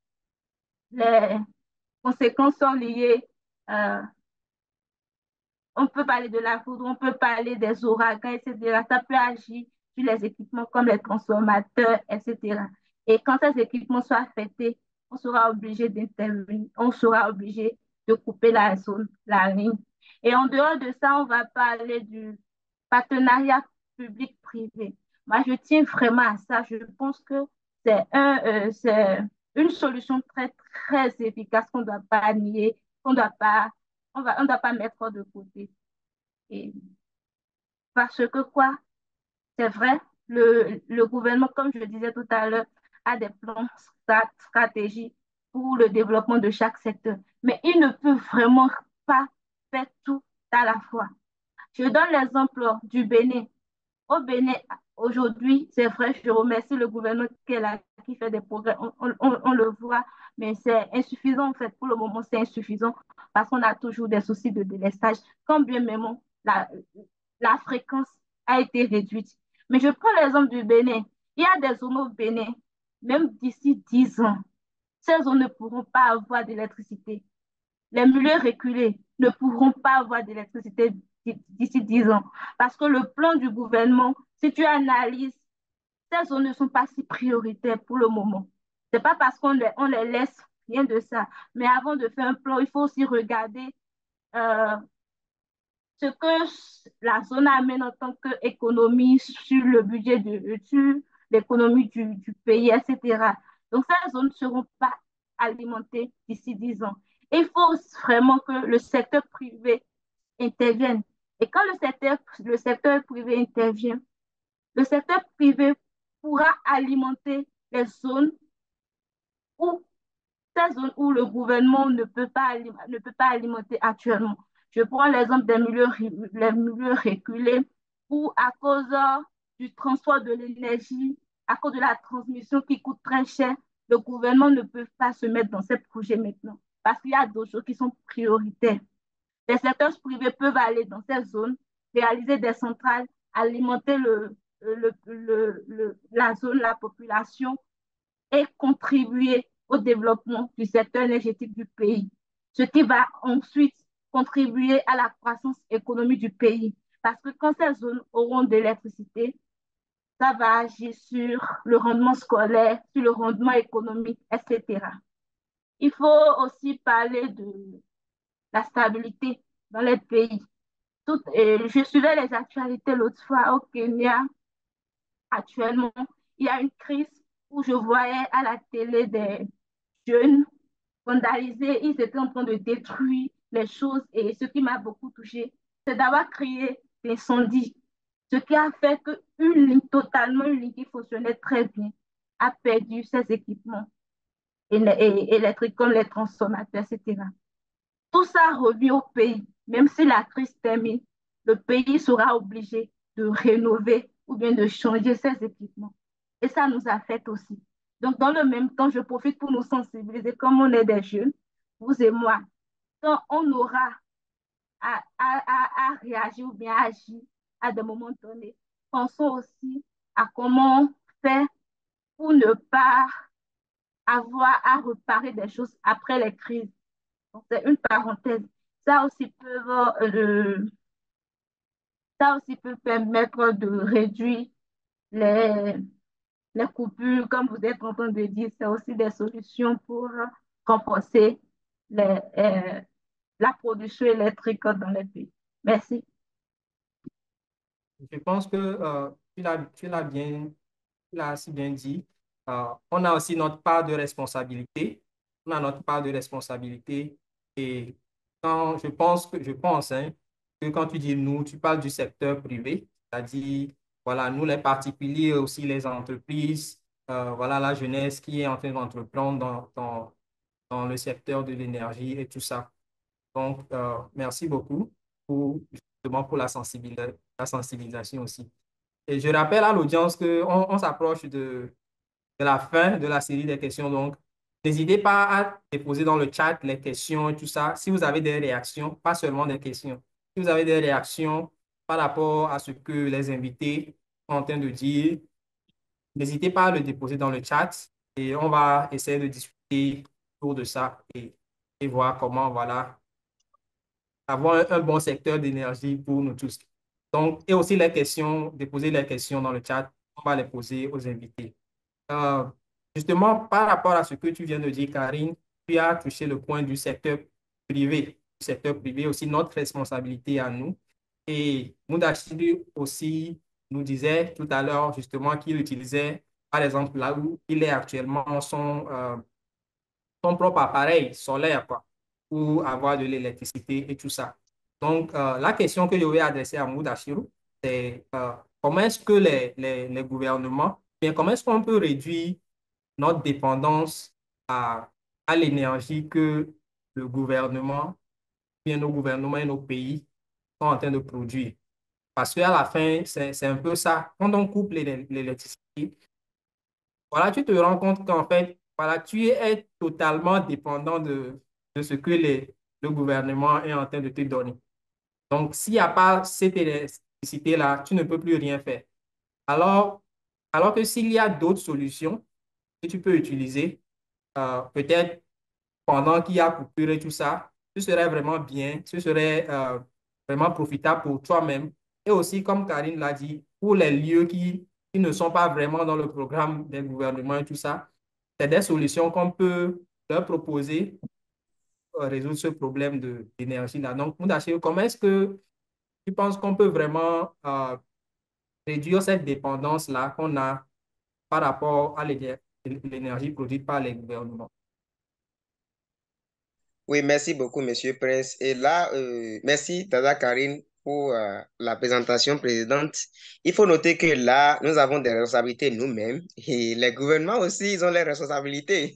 les conséquences sont liées euh, on peut parler de la foudre, on peut parler des ouragans, etc. Ça peut agir sur les équipements comme les transformateurs, etc. Et quand ces équipements sont affectés, on sera obligé d'intervenir, on sera obligé de couper la zone, la ligne. Et en dehors de ça, on va parler du partenariat public-privé. Moi, je tiens vraiment à ça. Je pense que c'est une solution très, très efficace qu'on ne doit pas nier, on doit pas mettre de côté. Et parce que quoi, c'est vrai, le gouvernement, comme je le disais tout à l'heure, a des plans, stratégies pour le développement de chaque secteur. Mais il ne peut vraiment pas faire tout à la fois. Je donne l'exemple du Bénin. Au Bénin, aujourd'hui, c'est vrai, je remercie le gouvernement qui est là, qui fait des progrès. On le voit, mais c'est insuffisant en fait. Pour le moment, c'est insuffisant parce qu'on a toujours des soucis de délestage. Quand bien même la fréquence a été réduite. Mais je prends l'exemple du Bénin. Il y a des zones au Bénin, même d'ici 10 ans, ces zones ne pourront pas avoir d'électricité. les milieux reculés ne pourront pas avoir d'électricité d'ici 10 ans. Parce que le plan du gouvernement, si tu analyses, ces zones ne sont pas si prioritaires pour le moment. Ce n'est pas parce on les laisse, rien de ça. Mais avant de faire un plan, il faut aussi regarder euh, ce que la zone amène en tant qu'économie sur le budget sur l'économie du pays, etc. Donc, ces zones ne seront pas alimentées d'ici 10 ans. Il faut vraiment que le secteur privé intervienne. Et quand le secteur privé intervient, le secteur privé pourra alimenter les zones où ces zones où le gouvernement ne peut pas alimenter actuellement. Je prends l'exemple des les milieux reculés où, à cause du transport de l'énergie, à cause de la transmission qui coûte très cher, le gouvernement ne peut pas se mettre dans ces projets maintenant parce qu'il y a d'autres choses qui sont prioritaires. Les secteurs privés peuvent aller dans ces zones, réaliser des centrales, alimenter la zone, la population et contribuer au développement du secteur énergétique du pays, ce qui va ensuite contribuer à la croissance économique du pays. Parce que quand ces zones auront de l'électricité, ça va agir sur le rendement scolaire, sur le rendement économique, etc. Il faut aussi parler de la stabilité dans les pays. Je suivais les actualités l'autre fois au Kenya. Actuellement, il y a une crise où je voyais à la télé des jeunes vandalisés, ils étaient en train de détruire les choses et ce qui m'a beaucoup touchée, c'est d'avoir créé l'incendie. Ce qui a fait qu'une ligne, totalement une ligne qui fonctionnait très bien, a perdu ses équipements électriques comme les transformateurs, etc. Tout ça revient au pays. Même si la crise termine, le pays sera obligé de rénover ou bien de changer ses équipements. Et ça nous affecte aussi. Donc, dans le même temps, je profite pour nous sensibiliser, comme on est des jeunes, vous et moi. Quand on aura à réagir ou bien à agir à des moments donnés, pensons aussi à comment faire pour ne pas avoir à reparer des choses après les crises. Donc, c'est une parenthèse. Ça aussi peut, euh, ça aussi peut permettre de réduire les, les coupures, comme vous êtes en train de dire. C'est aussi des solutions pour compenser euh, la production électrique dans les pays. Merci. Je pense que tu l'as si bien dit. On a aussi notre part de responsabilité. On a notre part de responsabilité. Et je pense hein, que quand tu dis nous, tu parles du secteur privé, c'est-à-dire, voilà, nous les particuliers, aussi les entreprises, voilà, la jeunesse qui est en train d'entreprendre dans le secteur de l'énergie et tout ça. Donc, merci beaucoup justement pour la sensibilisation aussi. Et je rappelle à l'audience qu'on s'approche de la fin de la série des questions. Donc, n'hésitez pas à déposer dans le chat les questions et tout ça. Si vous avez des réactions, pas seulement des questions. Si vous avez des réactions par rapport à ce que les invités sont en train de dire, n'hésitez pas à le déposer dans le chat et on va essayer de discuter autour de ça et voir comment, voilà, avoir un bon secteur d'énergie pour nous tous. Donc, et aussi les questions, déposer les questions dans le chat, on va les poser aux invités. Euh, Justement, par rapport à ce que tu viens de dire, Karine, tu as touché le point du secteur privé. Le secteur privé aussi, notre responsabilité à nous. Et Mudashiri aussi nous disait tout à l'heure justement qu'il utilisait, par exemple, là où il est actuellement, son propre appareil solaire, quoi, pour avoir de l'électricité et tout ça. Donc, la question que je vais adresser à Mudashiru, c'est comment est-ce que les gouvernements, bien, comment est-ce qu'on peut réduire notre dépendance à l'énergie que le gouvernement, bien nos gouvernements et nos pays sont en train de produire. Parce qu'à la fin, c'est un peu ça. Quand on coupe l'électricité, voilà, tu te rends compte qu'en fait, voilà, tu es totalement dépendant de ce que le gouvernement est en train de te donner. Donc, s'il n'y a pas cette électricité-là, tu ne peux plus rien faire. Alors, alors que s'il y a d'autres solutions que tu peux utiliser, peut-être pendant qu'il y a coupure et tout ça, ce serait vraiment bien, ce serait vraiment profitable pour toi-même. Et aussi, comme Karine l'a dit, pour les lieux qui ne sont pas vraiment dans le programme des gouvernements et tout ça, c'est des solutions qu'on peut leur proposer pour résoudre ce problème d'énergie-là. Donc, Moudassir, comment est-ce que tu penses qu'on peut vraiment réduire cette dépendance-là qu'on a par rapport à l'énergie produite par les gouvernements? Oui, merci beaucoup, Monsieur Prince. Et là, merci, Tada Karine, pour la présentation précédente. Il faut noter que là, nous avons des responsabilités nous-mêmes et les gouvernements aussi, ils ont leurs responsabilités.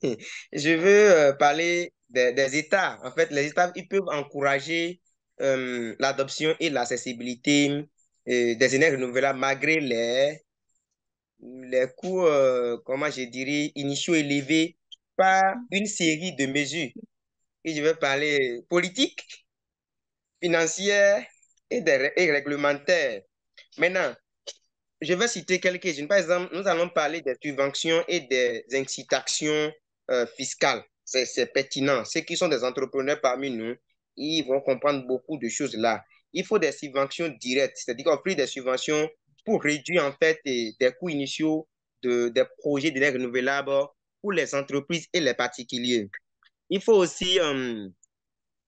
Je veux parler des États. En fait, les États, ils peuvent encourager l'adoption et l'accessibilité des énergies renouvelables malgré les coûts, comment je dirais, initiaux élevés par une série de mesures. Et je vais parler politique, financière et réglementaire. Maintenant, je vais citer quelques-unes. Par exemple, nous allons parler des subventions et des incitations fiscales. C'est pertinent. Ceux qui sont des entrepreneurs parmi nous, ils vont comprendre beaucoup de choses là. Il faut des subventions directes, c'est-à-dire offrir des subventions pour réduire en fait des coûts initiaux des projets d'énergie renouvelable pour les entreprises et les particuliers. Il faut aussi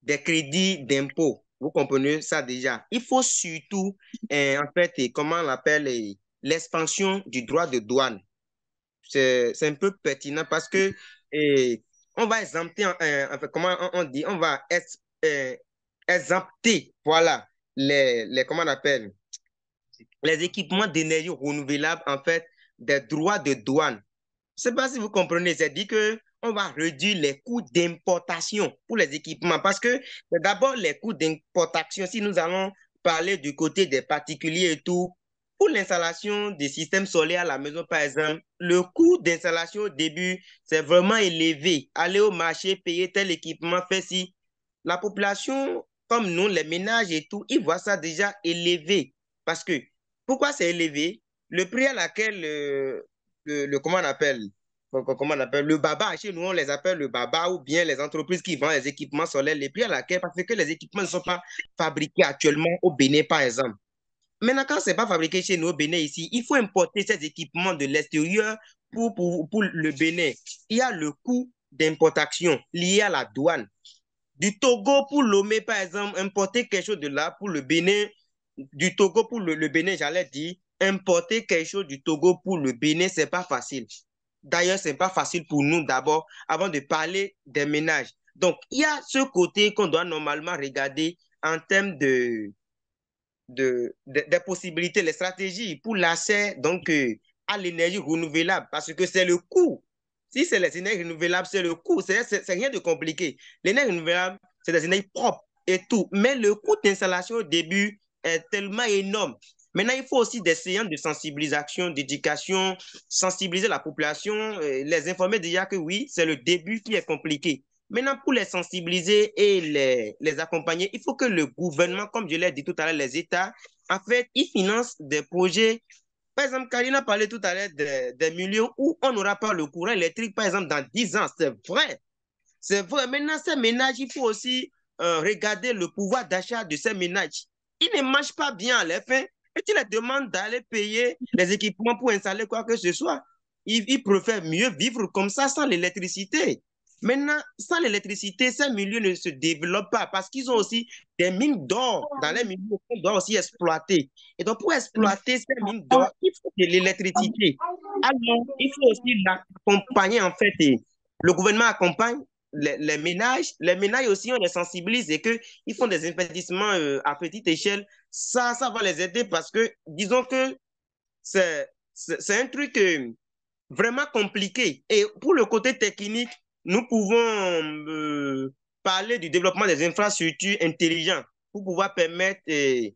des crédits d'impôt. Vous comprenez ça déjà. Il faut surtout, en fait, comment on l'appelle, l'expansion du droit de douane. C'est un peu pertinent parce que on va exempter, en fait, comment on dit, on va exempter, voilà, comment on appelle, les équipements d'énergie renouvelable, en fait, des droits de douane. Je ne sais pas si vous comprenez, c'est dit que on va réduire les coûts d'importation pour les équipements parce que d'abord les coûts d'importation, si nous allons parler du côté des particuliers et tout, pour l'installation des systèmes solaires à la maison, par exemple, le coût d'installation au début, c'est vraiment élevé. Aller au marché, payer tel équipement, faire si. La population, comme nous, les ménages et tout, ils voient ça déjà élevé. Parce que, pourquoi c'est élevé? Le prix à laquelle comment on appelle, le baba, chez nous, on les appelle le baba ou bien les entreprises qui vendent les équipements solaires, les prix à laquelle, parce que les équipements ne sont pas fabriqués actuellement au Bénin, par exemple. Maintenant, quand ce n'est pas fabriqué chez nous au Bénin ici, il faut importer ces équipements de l'extérieur pour le Bénin. Il y a le coût d'importation lié à la douane. Du Togo pour Lomé, par exemple, importer quelque chose de là pour le Bénin, du Togo pour le Bénin, j'allais dire, importer quelque chose du Togo pour le Bénin, ce n'est pas facile. D'ailleurs, ce n'est pas facile pour nous d'abord, avant de parler des ménages. Donc, il y a ce côté qu'on doit normalement regarder en termes des possibilités, les stratégies pour l'accès donc à l'énergie renouvelable parce que c'est le coût. Si c'est les énergies renouvelables, c'est le coût. C'est rien de compliqué. L'énergie renouvelable, c'est des énergies propres et tout. Mais le coût d'installation au début est tellement énorme. Maintenant, il faut aussi des séances de sensibilisation, d'éducation, sensibiliser la population, les informer déjà que oui, c'est le début qui est compliqué. Maintenant, pour les sensibiliser et les accompagner, il faut que le gouvernement, comme je l'ai dit tout à l'heure, les États, en fait, ils financent des projets. Par exemple, Karine a parlé tout à l'heure des milieux où on n'aura pas le courant électrique, par exemple, dans 10 ans. C'est vrai. C'est vrai. Maintenant, ces ménages, il faut aussi regarder le pouvoir d'achat de ces ménages. Ils ne mangent pas bien à la fin. Et tu les demandes d'aller payer les équipements pour installer quoi que ce soit. Ils préfèrent mieux vivre comme ça sans l'électricité. Maintenant, sans l'électricité, ces milieux ne se développent pas parce qu'ils ont aussi des mines d'or dans les milieux qu'on doit aussi exploiter. Et donc, pour exploiter ces mines d'or, il faut de l'électricité. Alors, il faut aussi l'accompagner en fait. Et le gouvernement accompagne les ménages. Les ménages aussi, on les sensibilise et qu'ils font des investissements à petite échelle. Ça va les aider parce que, disons que c'est un truc vraiment compliqué. Et pour le côté technique, nous pouvons parler du développement des infrastructures intelligentes pour pouvoir permettre, et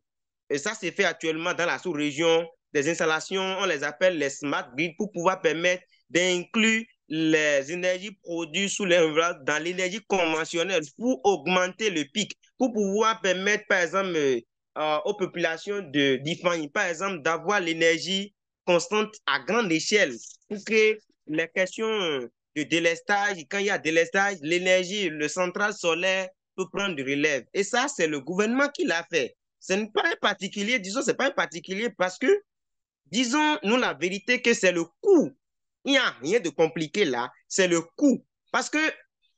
ça c'est fait actuellement dans la sous-région, des installations, on les appelle les smart grids, pour pouvoir permettre d'inclure les énergies produites sous les renouvelables dans l'énergie conventionnelle pour augmenter le pic, pour pouvoir permettre, par exemple, aux populations de différents, par exemple, d'avoir l'énergie constante à grande échelle pour que les questions de délestage, quand il y a délestage, l'énergie, le central solaire peut prendre du relève. Et ça, c'est le gouvernement qui l'a fait. Ce n'est pas un particulier, disons, c'est pas un particulier parce que, disons, nous, la vérité que c'est le coût. Il n'y a rien de compliqué là, c'est le coût. Parce que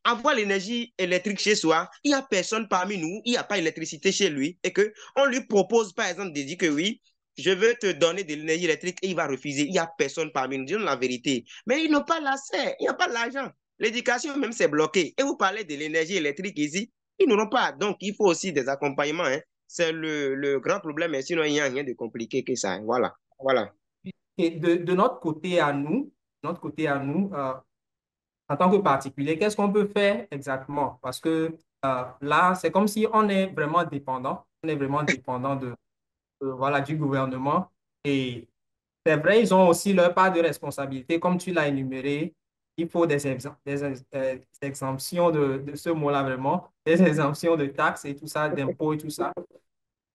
avoir l'énergie électrique chez soi, il n'y a personne parmi nous, il n'y a pas d'électricité chez lui, et qu'on lui propose, par exemple, de dire que oui, je veux te donner de l'énergie électrique, et il va refuser. Il n'y a personne parmi nous, disons la vérité. Mais ils n'ont pas l'accès, il n'y a pas l'argent. L'éducation même, c'est bloqué. Et vous parlez de l'énergie électrique ici, ils n'auront pas. Donc, il faut aussi des accompagnements. Hein. C'est le grand problème, mais sinon, il n'y a rien de compliqué que ça. Hein. Voilà. Voilà. Et de notre côté à nous, en tant que particulier, qu'est-ce qu'on peut faire exactement? Parce que là, c'est comme si on est vraiment dépendant. On est vraiment dépendant voilà, du gouvernement. Et c'est vrai, ils ont aussi leur part de responsabilité. Comme tu l'as énuméré, il faut des exemptions de ce mot-là vraiment, des exemptions de taxes et tout ça, d'impôts et tout ça.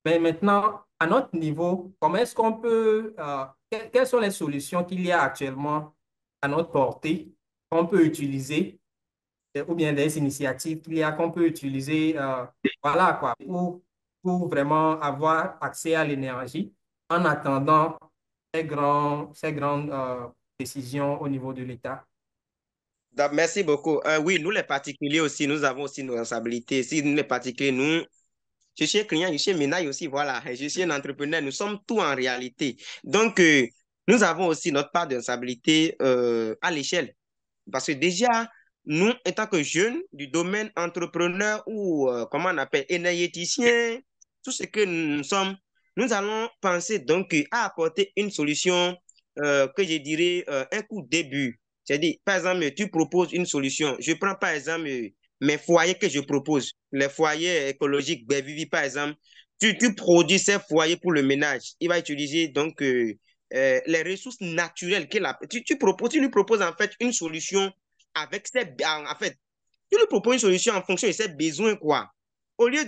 Mais maintenant, à notre niveau, comment est-ce qu'on peut, quelles sont les solutions qu'il y a actuellement à notre portée qu'on peut utiliser, ou bien des initiatives qu'il y a qu'on peut utiliser, voilà quoi, pour vraiment avoir accès à l'énergie en attendant ces grandes décisions au niveau de l'État. Merci beaucoup. Oui, nous les particuliers aussi, nous avons aussi nos responsabilités. Si nous les particuliers, nous, je suis un client, je suis un ménage aussi, voilà. Je suis un entrepreneur, nous sommes tous en réalité. Donc, nous avons aussi notre part de responsabilité à l'échelle. Parce que déjà, nous, étant que jeunes du domaine entrepreneur ou, comment on appelle, énergéticien, tout ce que nous sommes, nous allons penser donc à apporter une solution que je dirais un coup de début. C'est-à-dire, par exemple, tu proposes une solution. Je prends par exemple mes foyers que je propose, les foyers écologiques, Bevivi par exemple. Tu produis ces foyers pour le ménage. Il va utiliser donc les ressources naturelles qu'il a. Tu lui proposes en fait une solution avec ses, en fait, tu lui proposes une solution en fonction de ses besoins, quoi. Au lieu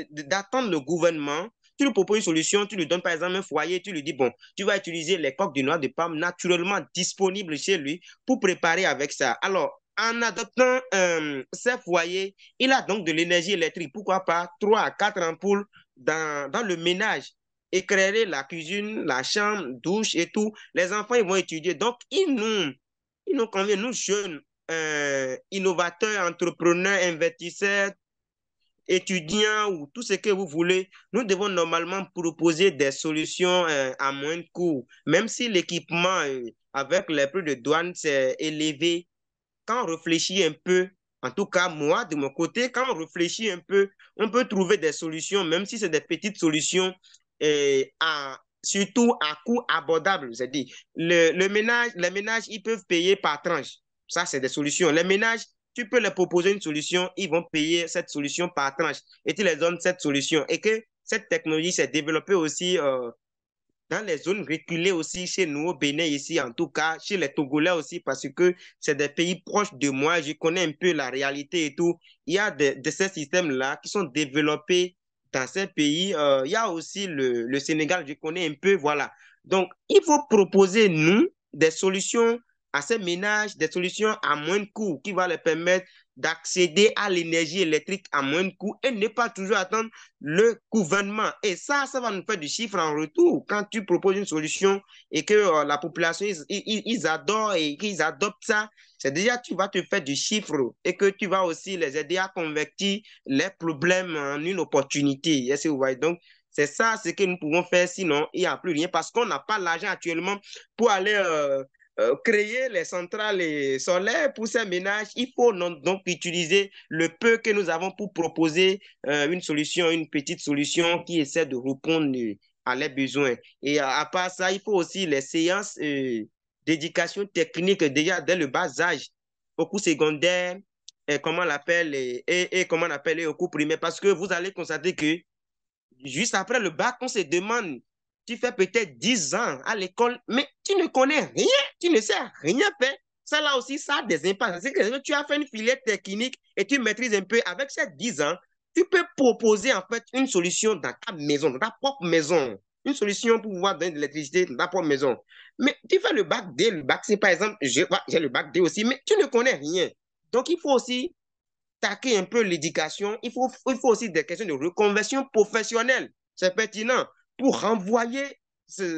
d'attendre le gouvernement, tu lui proposes une solution, tu lui donnes par exemple un foyer, tu lui dis, bon, tu vas utiliser les coques de noix de palme naturellement disponibles chez lui pour préparer avec ça. Alors, en adoptant ces foyers, il a donc de l'énergie électrique. Pourquoi pas 3 à 4 ampoules dans le ménage, éclairer la cuisine, la chambre, douche et tout. Les enfants, ils vont étudier. Donc, il nous convient, nous jeunes, innovateurs, entrepreneurs, investisseurs, étudiants ou tout ce que vous voulez, nous devons normalement proposer des solutions à moindre coût. Même si l'équipement avec les prix de douane c'est élevé, quand on réfléchit un peu, en tout cas moi de mon côté, quand on réfléchit un peu, on peut trouver des solutions, même si c'est des petites solutions, surtout à coût abordable. C'est-à-dire, les ménages, ils peuvent payer par tranche. Ça, c'est des solutions. Les ménages, tu peux leur proposer une solution, ils vont payer cette solution par tranche et tu les donnes cette solution. Et que cette technologie s'est développée aussi dans les zones reculées aussi, chez nous au Bénin ici, en tout cas, chez les Togolais aussi, parce que c'est des pays proches de moi, je connais un peu la réalité et tout. Il y a de ces systèmes-là qui sont développés dans ces pays. Il y a aussi le Sénégal, je connais un peu, voilà. Donc, il faut proposer, nous, des solutions à ces ménages, des solutions à moindre coût qui vont les permettre d'accéder à l'énergie électrique à moindre coût et ne pas toujours attendre le gouvernement. Et ça va nous faire du chiffre en retour. Quand tu proposes une solution et que la population, ils adorent et qu'ils adoptent ça, c'est déjà, tu vas te faire du chiffre et que tu vas aussi les aider à convertir les problèmes en une opportunité. Est-ce que vous voyez? Donc, c'est ça ce que nous pouvons faire, sinon il n'y a plus rien parce qu'on n'a pas l'argent actuellement pour aller créer les centrales solaires pour ces ménages. Il faut donc utiliser le peu que nous avons pour proposer une solution, une petite solution qui essaie de répondre à leurs besoins. Et à part ça, il faut aussi les séances d'éducation technique déjà dès le bas âge, au cours secondaire, comment on l'appelle, et comment on appelle au cours primaire, parce que vous allez constater que juste après le bac, on se demande, tu fais peut-être 10 ans à l'école, mais tu ne connais rien, tu ne sais rien faire. Ça là aussi, ça a des impacts. C'est que tu as fait une filière technique et tu maîtrises un peu. Avec ces 10 ans, tu peux proposer en fait une solution dans ta maison, dans ta propre maison. Une solution pour pouvoir donner de l'électricité dans ta propre maison. Mais tu fais le bac D, le bac C par exemple, j'ai le bac D aussi, mais tu ne connais rien. Donc il faut aussi attaquer un peu l'éducation, il faut aussi des questions de reconversion professionnelle. C'est pertinent pour renvoyer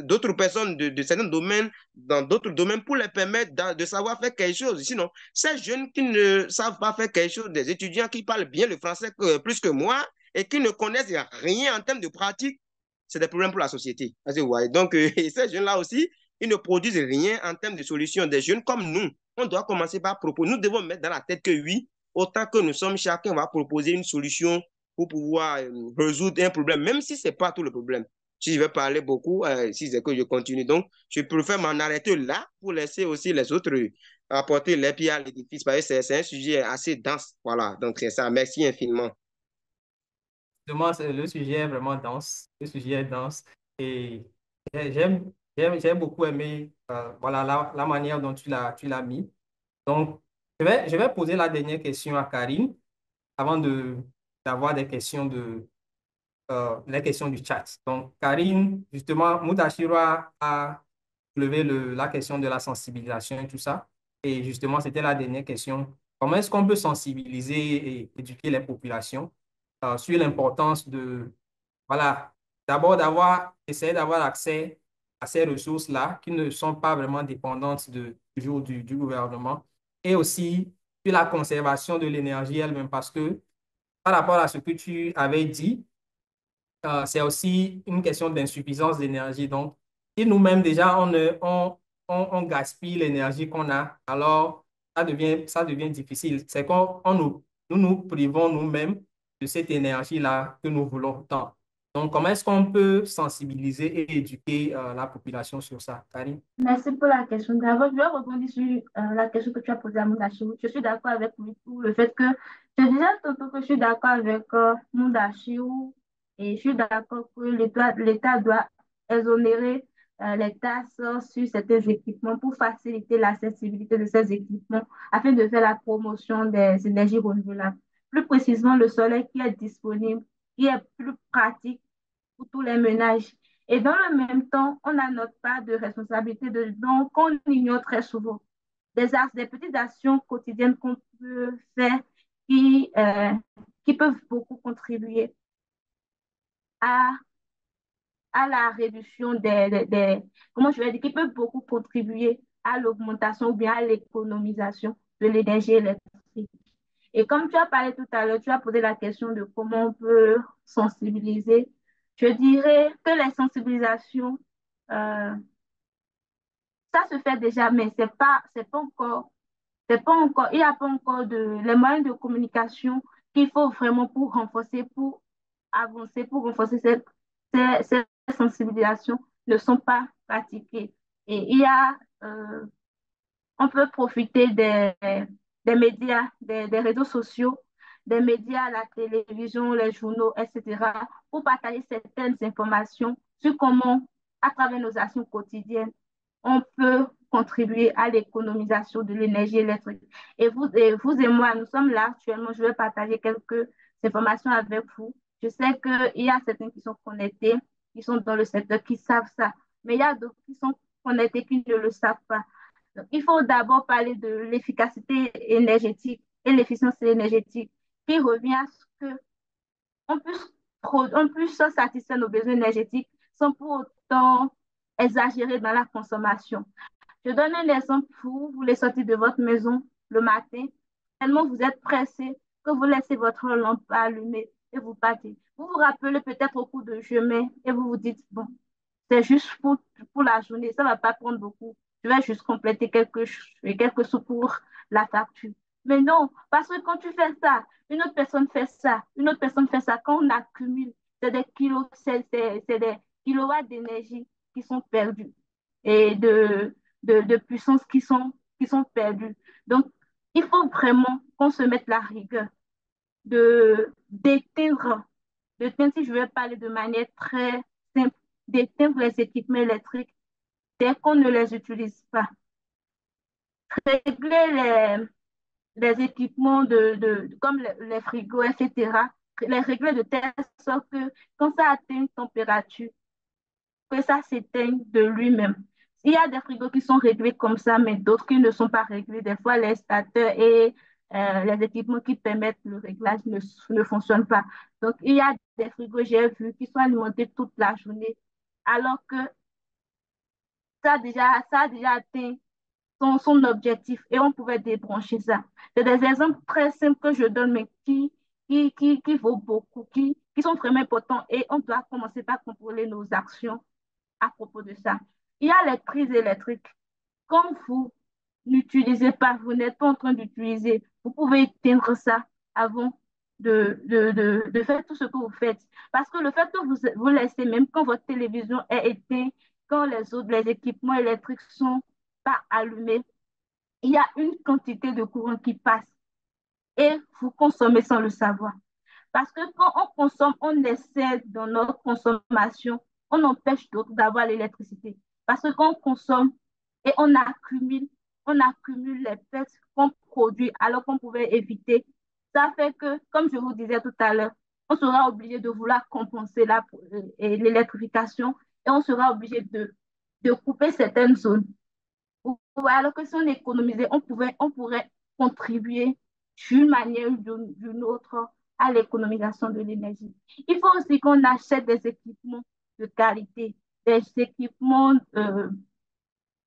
d'autres personnes de certains domaines dans d'autres domaines pour les permettre de savoir faire quelque chose. Sinon, ces jeunes qui ne savent pas faire quelque chose, des étudiants qui parlent bien le français plus que moi et qui ne connaissent rien en termes de pratique, c'est des problèmes pour la société. Donc, ces jeunes-là aussi, ils ne produisent rien en termes de solutions. Des jeunes comme nous, on doit commencer par proposer. Nous devons mettre dans la tête que oui, autant que nous sommes, chacun va proposer une solution pour pouvoir résoudre un problème, même si ce n'est pas tout le problème. Si je vais parler beaucoup, si c'est que je continue. Donc, je préfère m'en arrêter là pour laisser aussi les autres apporter les pieds à l'édifice parce que c'est un sujet assez dense. Voilà, donc c'est ça. Merci infiniment. Justement, le sujet est vraiment dense. Le sujet est dense. Et j'ai beaucoup aimé voilà, la manière dont tu l'as mis. Donc, je vais poser la dernière question à Karine avant d'avoir des questions les questions du chat. Donc, Karine, justement, Mudashiro a levé la question de la sensibilisation et tout ça. Et justement, c'était la dernière question. Comment est-ce qu'on peut sensibiliser et éduquer les populations sur l'importance voilà, d'abord essayer d'avoir accès à ces ressources-là qui ne sont pas vraiment dépendantes toujours du gouvernement et aussi sur la conservation de l'énergie elle-même parce que par rapport à ce que tu avais dit, c'est aussi une question d'insuffisance d'énergie. Donc, si nous-mêmes déjà on gaspille l'énergie qu'on a, alors ça devient difficile. C'est qu'on nous privons nous-mêmes de cette énergie-là que nous voulons tant. Donc, comment est-ce qu'on peut sensibiliser et éduquer la population sur ça, Karine? Merci pour la question. D'abord, je vais rebondir sur la question que tu as posée à Mundachiro. Je suis d'accord avec lui pour le fait que je disais tantôt que je suis d'accord avec Mundachiro et je suis d'accord que l'État doit exonérer les taxes sur certains équipements pour faciliter l'accessibilité de ces équipements afin de faire la promotion des énergies renouvelables. Plus précisément, le soleil qui est disponible, qui est plus pratique pour tous les ménages. Et dans le même temps, on a notre part de responsabilité dedans qu'on ignore très souvent. Des petites actions quotidiennes qu'on peut faire qui peuvent beaucoup contribuer à, à la réduction comment je vais dire, qui peuvent beaucoup contribuer à l'augmentation ou bien à l'économisation de l'énergie électrique. Et comme tu as parlé tout à l'heure, tu as posé la question de comment on peut sensibiliser. Je dirais que les sensibilisations, euh, ça se fait déjà, mais c'est pas encore, il n'y a pas encore les moyens de communication qu'il faut vraiment pour renforcer, pour avancer, pour renforcer ces sensibilisations ne sont pas pratiquées. Et on peut profiter des médias, des réseaux sociaux, des médias, la télévision, les journaux, etc., pour partager certaines informations sur comment, à travers nos actions quotidiennes, on peut contribuer à l'économisation de l'énergie électrique. Et vous et moi, nous sommes là actuellement. Je vais partager quelques informations avec vous. Je sais qu'il y a certains qui sont connectés, qui sont dans le secteur, qui savent ça. Mais il y a d'autres qui sont connectés, qui ne le savent pas. Donc, il faut d'abord parler de l'efficacité énergétique et l'efficience énergétique qui revient à ce qu'on puisse, on puisse satisfaire nos besoins énergétiques sans pour autant exagérer dans la consommation. Je donne un exemple. Vous voulez sortir de votre maison le matin, tellement vous êtes pressé que vous laissez votre lampe allumée et vous partez. Vous vous rappelez peut-être au cours de chemin et vous vous dites, bon, c'est juste pour la journée, ça ne va pas prendre beaucoup. Je vais juste compléter quelques sous pour la facture. Mais non, parce que quand tu fais ça, une autre personne fait ça, une autre personne fait ça, quand on accumule, c'est des kilowatts d'énergie qui sont perdus et de puissance qui sont perdus. Donc, il faut vraiment qu'on se mette la rigueur d'éteindre, si je vais parler de manière très simple, d'éteindre les équipements électriques dès qu'on ne les utilise pas. Régler les équipements comme les frigos, etc., les régler de telle sorte que quand ça atteint une température, que ça s'éteigne de lui-même. Il y a des frigos qui sont réglés comme ça, mais d'autres qui ne sont pas réglés. Des fois, les stateurs et les équipements qui permettent le réglage ne fonctionnent pas. Donc, il y a des frigos, j'ai vu, qui sont alimentés toute la journée, alors que ça a déjà atteint son objectif et on pouvait débrancher ça. C'est des exemples très simples que je donne, mais qui vaut beaucoup, qui sont vraiment importants et on doit commencer par contrôler nos actions à propos de ça. Il y a les prises électriques. Quand vous n'utilisez pas, vous n'êtes pas en train d'utiliser, vous pouvez éteindre ça avant de faire tout ce que vous faites. Parce que le fait que vous laissez, même quand votre télévision est éteinte, quand les équipements électriques sont pas allumés, il y a une quantité de courant qui passe et vous consommez sans le savoir. Parce que quand on consomme, on essaie dans notre consommation, on empêche d'autres d'avoir l'électricité. Parce que quand on consomme et on accumule les pertes qu'on produit alors qu'on pouvait éviter, ça fait que, comme je vous disais tout à l'heure, on sera obligé de vouloir compenser l'électrification et on sera obligé de couper certaines zones. Ouais, alors que si on économisait, on pourrait contribuer d'une manière ou d'une autre à l'économisation de l'énergie. Il faut aussi qu'on achète des équipements de qualité, des équipements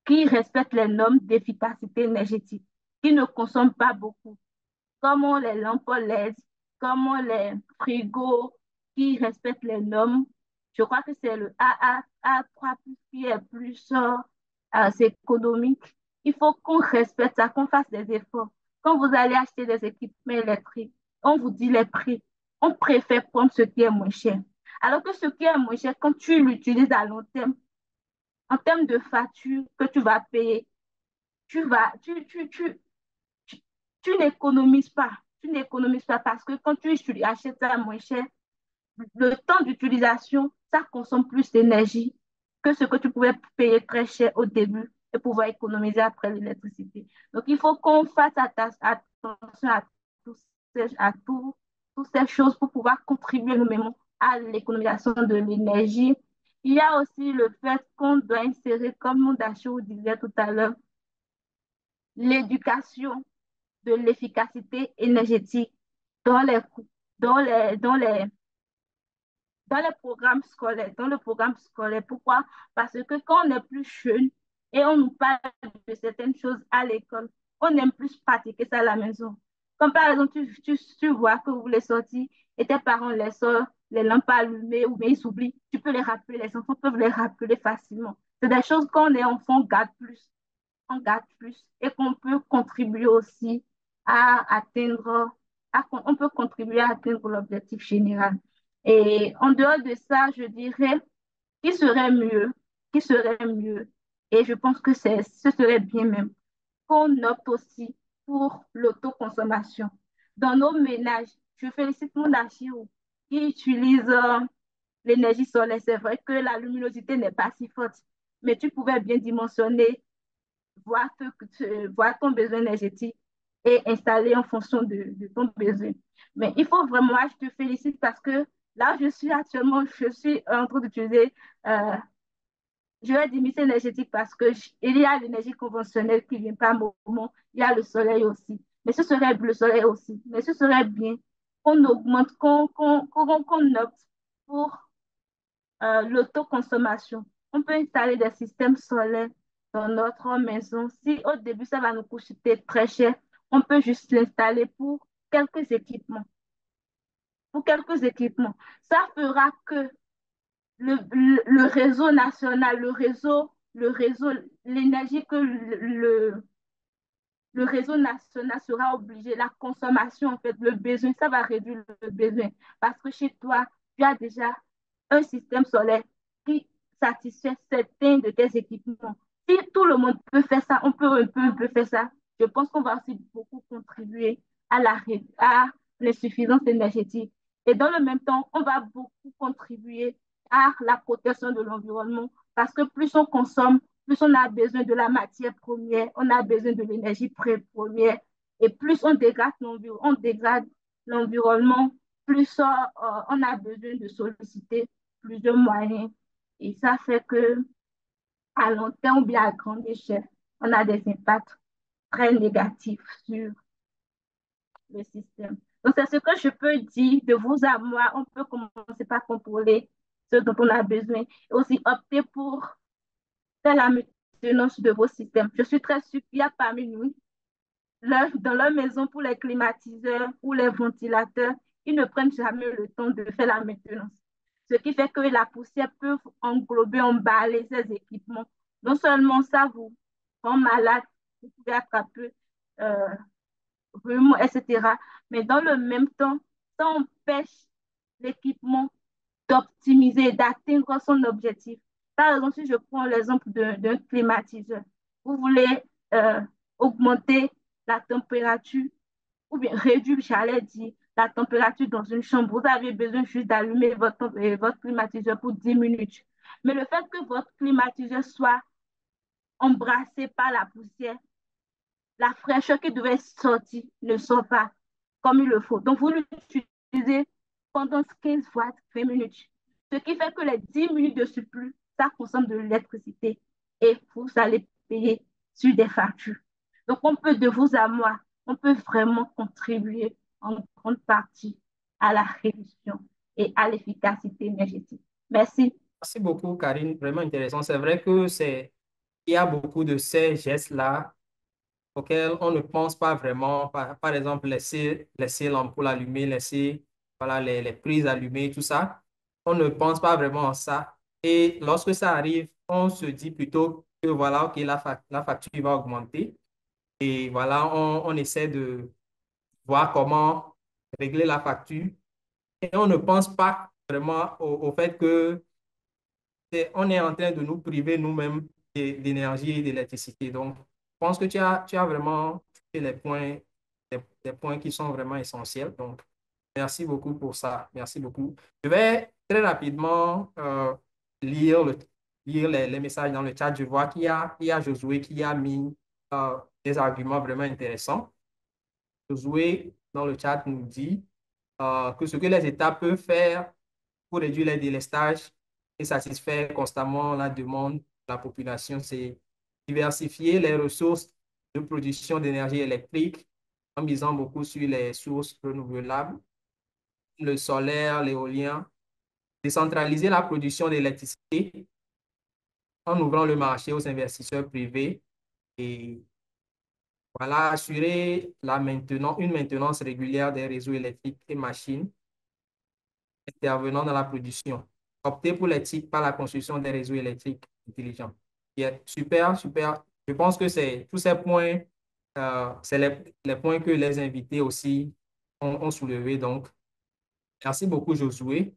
qui respectent les normes d'efficacité énergétique, qui ne consomment pas beaucoup, comme les lampes LED, comme les frigos qui respectent les normes. Je crois que c'est le A3 qui est plus c'est économique. Il faut qu'on respecte ça, qu'on fasse des efforts. Quand vous allez acheter des équipements électriques, on vous dit les prix. On préfère prendre ce qui est moins cher. Alors que ce qui est moins cher, quand tu l'utilises à long terme, en termes de facture que tu vas payer, tu vas, tu, tu n'économises pas. Tu n'économises pas parce que quand tu achètes ça moins cher, le temps d'utilisation, ça consomme plus d'énergie que ce que tu pouvais payer très cher au début et pouvoir économiser après l'électricité. Donc, il faut qu'on fasse attention à, toutes ces choses pour pouvoir contribuer nous-mêmes à l'économisation de l'énergie. Il y a aussi le fait qu'on doit insérer, comme mon Dachau disait tout à l'heure, l'éducation de l'efficacité énergétique dans les, dans les, dans les, dans les programmes scolaires, dans le programme scolaire. Pourquoi? Parce que quand on est plus jeune et on nous parle de certaines choses à l'école, on aime plus pratiquer ça à la maison. Comme par exemple, tu vois que vous voulez sortir et tes parents les sortent, les lampes allumées ou bien ils s'oublient, tu peux les rappeler, les enfants peuvent les rappeler facilement. C'est des choses quand on est enfant, on garde plus et qu'on peut contribuer aussi à atteindre, on peut contribuer à atteindre l'objectif général. Et en dehors de ça, je dirais qu'il serait mieux, qu'il serait mieux, et je pense que ce serait bien même, qu'on opte aussi pour l'autoconsommation. Dans nos ménages, je félicite mon archive qui utilise l'énergie solaire. C'est vrai que la luminosité n'est pas si forte, mais tu pouvais bien dimensionner voir ton besoin énergétique et installer en fonction de ton besoin. Mais il faut vraiment, je te félicite parce que là, je suis actuellement, je suis en train d'utiliser, euh, je vais dire mix énergétique parce que il y a l'énergie conventionnelle qui vient par moment, il y a le soleil aussi. Mais ce serait le soleil aussi. Mais ce serait bien qu'on augmente, qu'on opte pour l'autoconsommation. On peut installer des systèmes solaires dans notre maison. Si au début, ça va nous coûter très cher, on peut juste l'installer quelques équipements. Pour quelques équipements. Ça fera que le réseau national, l'énergie que le réseau national sera obligé, la consommation, en fait, le besoin, ça va réduire le besoin. Parce que chez toi, tu as déjà un système solaire qui satisfait certains de tes équipements. Si tout le monde peut faire ça, on peut faire ça, je pense qu'on va aussi beaucoup contribuer à l'insuffisance énergétique. Et dans le même temps, on va beaucoup contribuer à la protection de l'environnement parce que plus on consomme, plus on a besoin de la matière première, on a besoin de l'énergie première, et plus on dégrade l'environnement, plus on a besoin de solliciter plusieurs moyens. Et ça fait que à long terme ou bien à grande échelle, on a des impacts très négatifs sur le système. Donc, c'est ce que je peux dire de vous à moi. On peut commencer par contrôler ce dont on a besoin et aussi opter pour faire la maintenance de vos systèmes. Je suis très sûre qu'il y a parmi nous, dans leur maison pour les climatiseurs ou les ventilateurs, ils ne prennent jamais le temps de faire la maintenance. Ce qui fait que la poussière peut englober, emballer ces équipements. Non seulement ça vous rend malade, vous pouvez attraper euh, rhume, etc. Mais dans le même temps, ça empêche l'équipement d'optimiser, d'atteindre son objectif. Par exemple, si je prends l'exemple d'un climatiseur, vous voulez euh, augmenter la température ou bien réduire, j'allais dire, la température dans une chambre. Vous avez besoin juste d'allumer votre climatiseur pour 10 minutes. Mais le fait que votre climatiseur soit embrassé par la poussière, la fraîcheur qui devait sortir ne sort pas comme il le faut. Donc, vous l'utilisez pendant 15 voire 20 minutes. Ce qui fait que les 10 minutes de surplus, ça consomme de l'électricité et vous allez payer sur des factures. Donc, on peut de vous à moi, on peut vraiment contribuer en grande partie à la réduction et à l'efficacité énergétique. Merci. Merci beaucoup, Karine. Vraiment intéressant. C'est vrai que il y a beaucoup de ces gestes-là auxquels on ne pense pas vraiment. Par exemple, laisser l'ampoule allumée, laisser voilà, les prises allumées, tout ça. On ne pense pas vraiment à ça. Et lorsque ça arrive, on se dit plutôt que voilà, OK, la facture va augmenter. Et voilà, on essaie de voir comment régler la facture. Et on ne pense pas vraiment au fait que on est en train de nous priver nous-mêmes d'énergie et d'électricité. Donc, je pense que tu as vraiment fait les points qui sont vraiment essentiels. Donc, merci beaucoup pour ça. Merci beaucoup. Je vais très rapidement lire, lire les messages dans le chat. Je vois il y a Josué qui a mis des arguments vraiment intéressants. Josué, dans le chat, nous dit que ce que les États peuvent faire pour réduire les délestages et satisfaire constamment la demande de la population, c'est diversifier les ressources de production d'énergie électrique en misant beaucoup sur les sources renouvelables, le solaire, l'éolien, décentraliser la production d'électricité en ouvrant le marché aux investisseurs privés et voilà, assurer une maintenance régulière des réseaux électriques et machines intervenant dans la production. Opter pour l'éthique par la construction des réseaux électriques intelligents. Yeah, super, super. Je pense que c'est tous ces points, c'est les points que les invités aussi ont soulevés. Donc, merci beaucoup, Josué.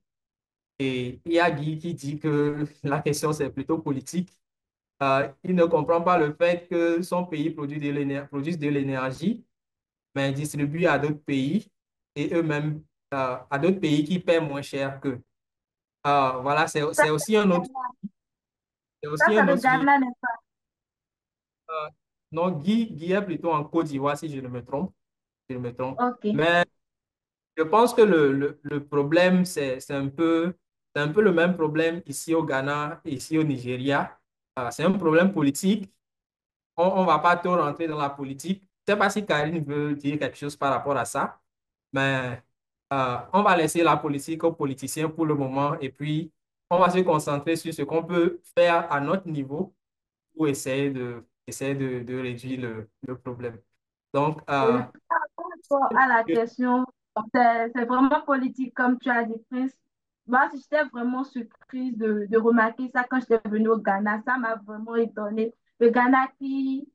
Et il y a Guy qui dit que la question, c'est plutôt politique. Il ne comprend pas le fait que son pays produise de l'énergie, mais distribue à d'autres pays et eux-mêmes à d'autres pays qui paient moins cher qu'eux. Voilà, c'est aussi un autre, c'est Ça, aussi c'est un le autre sujet. Ghana, n'est-ce pas? Non, Guy est plutôt en Côte d'Ivoire, si je ne me trompe. Si je me trompe. OK. Mais je pense que le problème, c'est un peu le même problème ici au Ghana et ici au Nigeria. C'est un problème politique. On ne va pas trop rentrer dans la politique. Je ne sais pas si Karine veut dire quelque chose par rapport à ça, mais on va laisser la politique aux politiciens pour le moment et puis on va se concentrer sur ce qu'on peut faire à notre niveau pour essayer de réduire le problème. Donc, Oui, par rapport à la question, c'est vraiment politique, comme tu as dit, Prince. Moi, j'étais vraiment surprise de remarquer ça quand j'étais venue au Ghana. Ça m'a vraiment étonnée. Le Ghana qui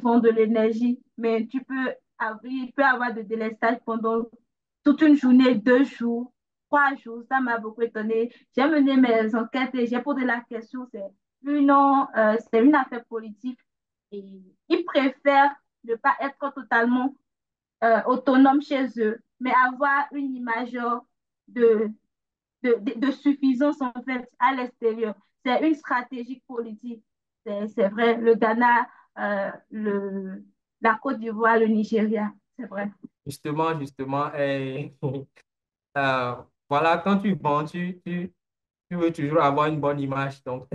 vend de l'énergie, mais il peut avoir de délestage pendant toute une journée, 2 jours, 3 jours. Ça m'a beaucoup étonnée. J'ai mené mes enquêtes et j'ai posé la question. C'est une affaire politique et ils préfèrent ne pas être totalement autonomes chez eux, mais avoir une image de, de suffisance en fait à l'extérieur. C'est une stratégie politique. C'est vrai, le Ghana, la Côte d'Ivoire, le Nigeria, c'est vrai. justement, voilà, quand tu vends, tu veux toujours avoir une bonne image. Donc,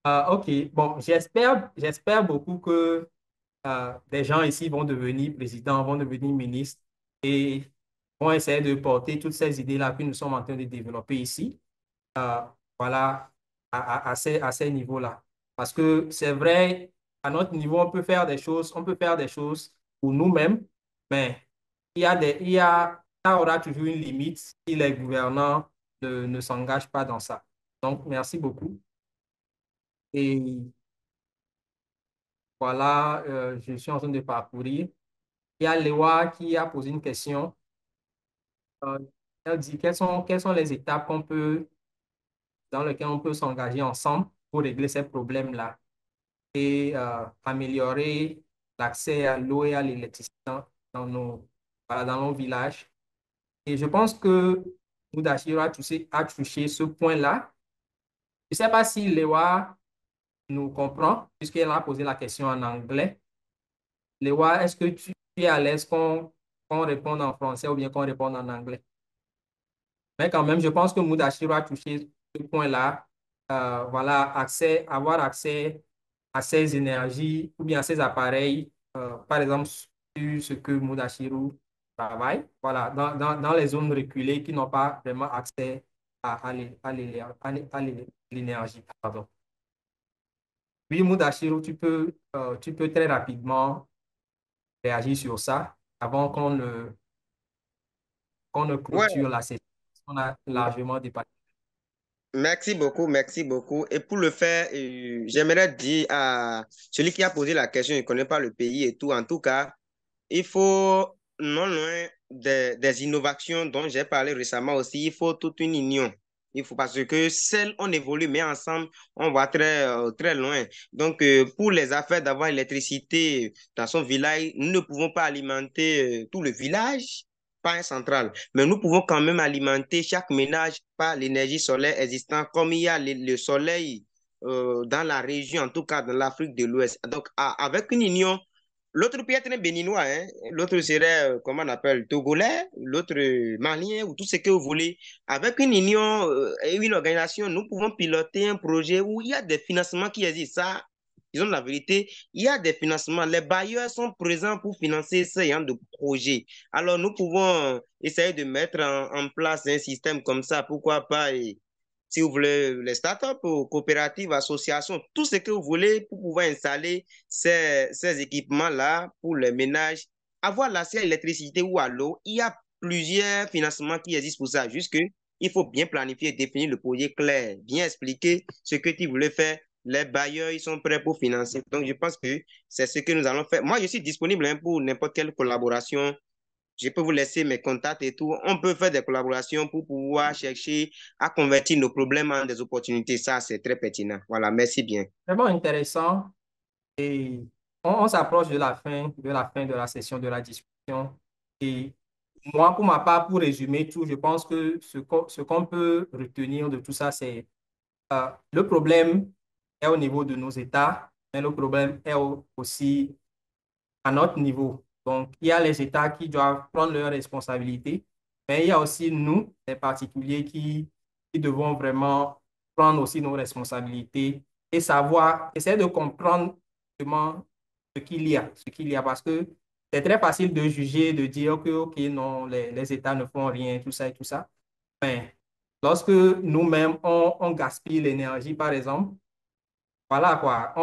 OK, bon, j'espère beaucoup que des gens ici vont devenir présidents, vont devenir ministres et vont essayer de porter toutes ces idées-là que nous sommes en train de développer ici. Euh, voilà, à ces niveaux-là. Parce que c'est vrai, à notre niveau, on peut faire des choses pour nous-mêmes, mais ça aura toujours une limite si les gouvernants ne s'engagent pas dans ça. Donc, merci beaucoup. Et voilà, je suis en train de parcourir. Il y a Léa qui a posé une question. Euh, Elle dit quelles sont les étapes dans lesquelles on peut s'engager ensemble pour régler ces problèmes-là et améliorer l'accès à l'eau et à l'électricité voilà, dans nos villages. Et je pense que Mudashiro a touché ce point-là. Je ne sais pas si Léa nous comprend, puisqu'elle a posé la question en anglais. Léa, est-ce que tu es à l'aise qu'on réponde en français ou bien qu'on réponde en anglais? Mais quand même, je pense que Mudashiro a touché ce point-là. Voilà, avoir accès à ces énergies ou bien à ces appareils, par exemple, sur ce que Mudashiro travaille, voilà, dans les zones reculées qui n'ont pas vraiment accès à l'énergie. Pardon. Oui, Mudashiro, tu peux très rapidement réagir sur ça avant qu'on ne Ouais, clôture la session. On a largement dépassé. merci beaucoup, merci beaucoup. Et pour le faire, j'aimerais dire à celui qui a posé la question, il ne connaît pas le pays et tout. En tout cas, il faut, non loin des innovations dont j'ai parlé récemment aussi, il faut toute une union. Il faut parce que seul on évolue, mais ensemble, on va très loin. Donc, pour les affaires d'avoir l'électricité dans son village, nous ne pouvons pas alimenter tout le village par un central, mais nous pouvons quand même alimenter chaque ménage par l'énergie solaire existante, comme il y a le soleil dans la région, en tout cas dans l'Afrique de l'Ouest. Donc, avec une union, l'autre peut être un béninois, hein. L'autre serait, comment on appelle, togolais, l'autre malien ou tout ce que vous voulez. Avec une union et une organisation, nous pouvons piloter un projet où il y a des financements qui existent. Ça, disons la vérité, il y a des financements. Les bailleurs sont présents pour financer ce genre de projet. Alors, nous pouvons essayer de mettre en place un système comme ça. Pourquoi pas? Et si vous voulez, les startups, coopératives, associations, tout ce que vous voulez pour pouvoir installer ces équipements-là pour les ménages, avoir l'accès à l'électricité ou à l'eau, il y a plusieurs financements qui existent pour ça. Juste que il faut bien planifier, définir le projet clair, bien expliquer ce que tu voulais faire. Les bailleurs, ils sont prêts pour financer. Donc, je pense que c'est ce que nous allons faire. Moi, je suis disponible hein, pour n'importe quelle collaboration. Je peux vous laisser mes contacts et tout. On peut faire des collaborations pour pouvoir chercher à convertir nos problèmes en des opportunités. Ça, c'est très pertinent. Voilà, merci bien. Vraiment intéressant. Et on s'approche de la session de la discussion. Et moi, pour ma part, pour résumer tout, je pense que ce qu'on peut retenir de tout ça, c'est le problème est au niveau de nos États, mais le problème est aussi à notre niveau. Donc, il y a les États qui doivent prendre leurs responsabilités, mais il y a aussi nous, les particuliers, qui devons vraiment prendre aussi nos responsabilités et savoir, essayer de comprendre vraiment ce qu'il y a, parce que c'est très facile de juger, de dire que, OK, non, les États ne font rien, tout ça et tout ça. Mais lorsque nous-mêmes, on gaspille l'énergie, par exemple, voilà quoi,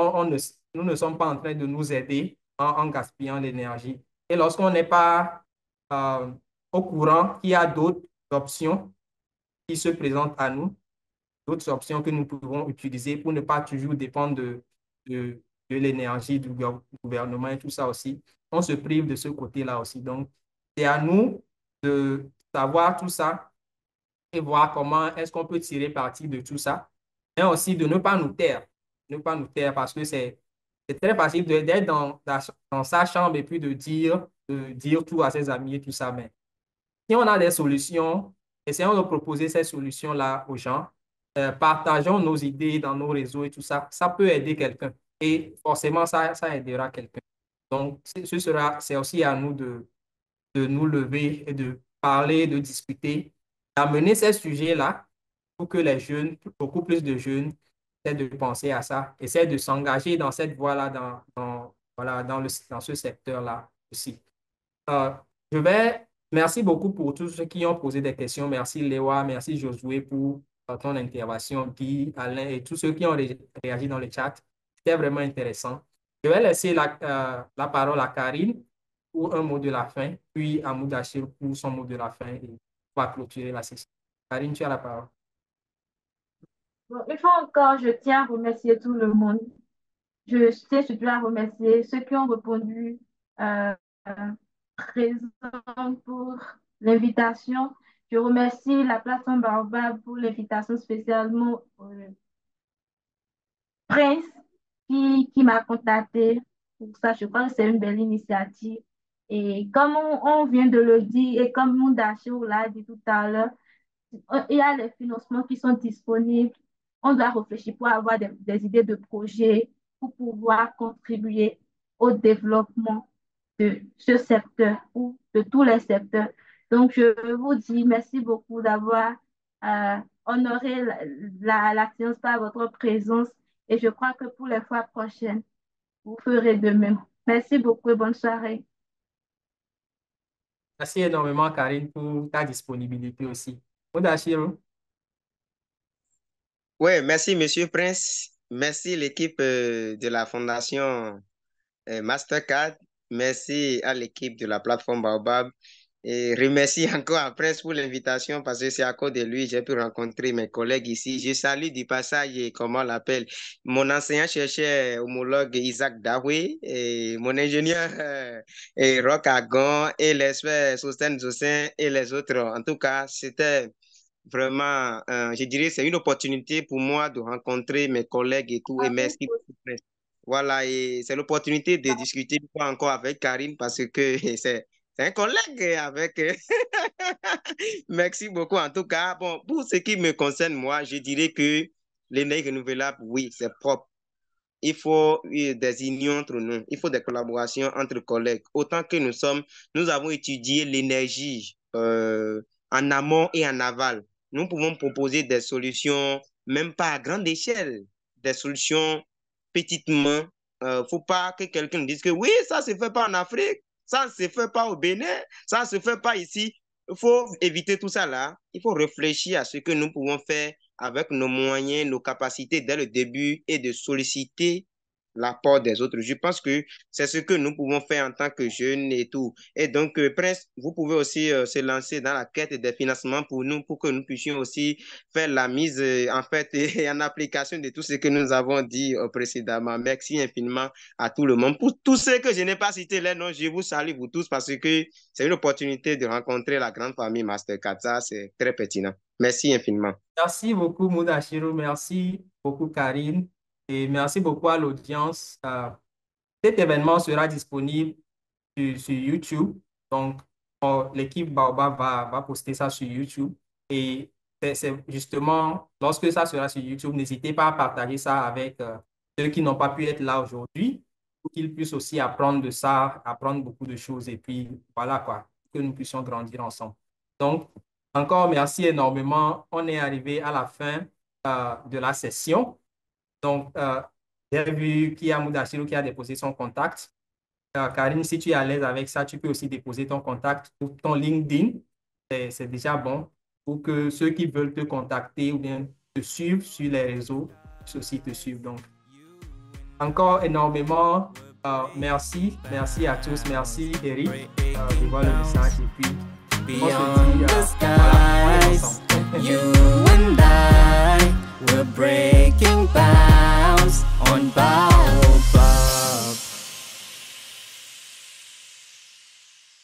nous ne sommes pas en train de nous aider en gaspillant l'énergie. Et lorsqu'on n'est pas euh, au courant qu'il y a d'autres options qui se présentent à nous, d'autres options que nous pouvons utiliser pour ne pas toujours dépendre de l'énergie du gouvernement et tout ça aussi, on se prive de ce côté-là aussi. Donc, c'est à nous de savoir tout ça et voir comment est-ce qu'on peut tirer parti de tout ça, et aussi de ne pas nous taire, ne pas nous taire parce que c'est très facile d'être dans sa chambre et puis de dire tout à ses amis et tout ça. Mais si on a des solutions, essayons de proposer ces solutions-là aux gens, partageons nos idées dans nos réseaux et tout ça, ça peut aider quelqu'un et forcément ça aidera quelqu'un. Donc, c'est aussi à nous de nous lever et de parler, de discuter, d'amener ces sujets-là pour que les jeunes, beaucoup plus de jeunes, essaient de penser à ça, essaient de s'engager dans cette voie-là, voilà, dans ce secteur-là aussi. Euh, merci beaucoup pour tous ceux qui ont posé des questions. Merci Léa, merci Josué pour ton intervention, Guy, Alain et tous ceux qui ont réagi dans le chat. C'était vraiment intéressant. Je vais laisser la parole à Karine pour un mot de la fin, puis à Moudachir pour son mot de la fin et pour clôturer la session. Karine, tu as la parole. Bon, une fois encore, je tiens à remercier tout le monde. Je tiens surtout à remercier ceux qui ont répondu euh, présents pour l'invitation. Je remercie la plateforme Baobab pour l'invitation spécialement Prince qui m'a contacté pour ça. Je crois que c'est une belle initiative. Et comme on vient de le dire et comme Moudachir l'a dit tout à l'heure, il y a les financements qui sont disponibles. On doit réfléchir pour avoir des idées de projets pour pouvoir contribuer au développement de ce secteur ou de tous les secteurs. Donc, je vous dis merci beaucoup d'avoir honoré la séance par votre présence et je crois que pour les fois prochaines, vous ferez de même. Merci beaucoup et bonne soirée. Merci énormément, Karine, pour ta disponibilité aussi. Moudachir. Oui, merci, Monsieur Prince. Merci, l'équipe de la Fondation Mastercard. Merci à l'équipe de la plateforme Baobab. Et remercie encore à Prince pour l'invitation parce que c'est à cause de lui que j'ai pu rencontrer mes collègues ici. Je salue du passage, comment on l'appelle, mon enseignant-chercheur homologue Isaac Dawé, et mon ingénieur Roch Agon et l'expert Sosten Zossin et les autres. En tout cas, c'était vraiment, je dirais, c'est une opportunité pour moi de rencontrer mes collègues et tout. Et merci beaucoup, Prince. Voilà, et c'est l'opportunité de discuter encore avec Karine parce que c'est un collègue avec. Merci beaucoup. En tout cas, bon, pour ce qui me concerne, moi, je dirais que l'énergie renouvelable, oui, c'est propre. Il faut des unions entre nous. Il faut des collaborations entre collègues. Autant que nous avons étudié l'énergie en amont et en aval. Nous pouvons proposer des solutions, même pas à grande échelle, des solutions petitement. Faut pas que quelqu'un dise que oui, ça ne se fait pas en Afrique. Ça ne se fait pas au Bénin, ça ne se fait pas ici. Il faut éviter tout ça là. Il faut réfléchir à ce que nous pouvons faire avec nos moyens, nos capacités dès le début et de solliciter l'apport des autres. Je pense que c'est ce que nous pouvons faire en tant que jeunes et tout. Et donc, Prince, vous pouvez aussi se lancer dans la quête des financements pour nous, pour que nous puissions aussi faire la mise en fait et en application de tout ce que nous avons dit précédemment. Merci infiniment à tout le monde. Pour tous ceux que je n'ai pas cités les noms, je vous salue vous tous parce que c'est une opportunité de rencontrer la grande famille Mastercard. Ça, c'est très pertinent. Merci infiniment. Merci beaucoup, Moudachir. Merci beaucoup, Karine. Et merci beaucoup à l'audience. Cet événement sera disponible sur YouTube. Donc, l'équipe Baobab va poster ça sur YouTube. Et c'est justement, lorsque ça sera sur YouTube, n'hésitez pas à partager ça avec ceux qui n'ont pas pu être là aujourd'hui pour qu'ils puissent aussi apprendre de ça, apprendre beaucoup de choses. Et puis, voilà quoi, que nous puissions grandir ensemble. Donc, encore merci énormément. On est arrivé à la fin de la session. Donc, j'ai vu qu'il y a Moudachir qui a déposé son contact. Karine, si tu es à l'aise avec ça, tu peux aussi déposer ton contact ou ton LinkedIn. C'est déjà bon pour que ceux qui veulent te contacter ou bien te suivre sur les réseaux puissent aussi te suivre. Donc, encore énormément, merci. Merci à tous. Merci, Eric, de voir le message. Et puis, Beyond the skies, you and I, we're breaking bounds on Baobab.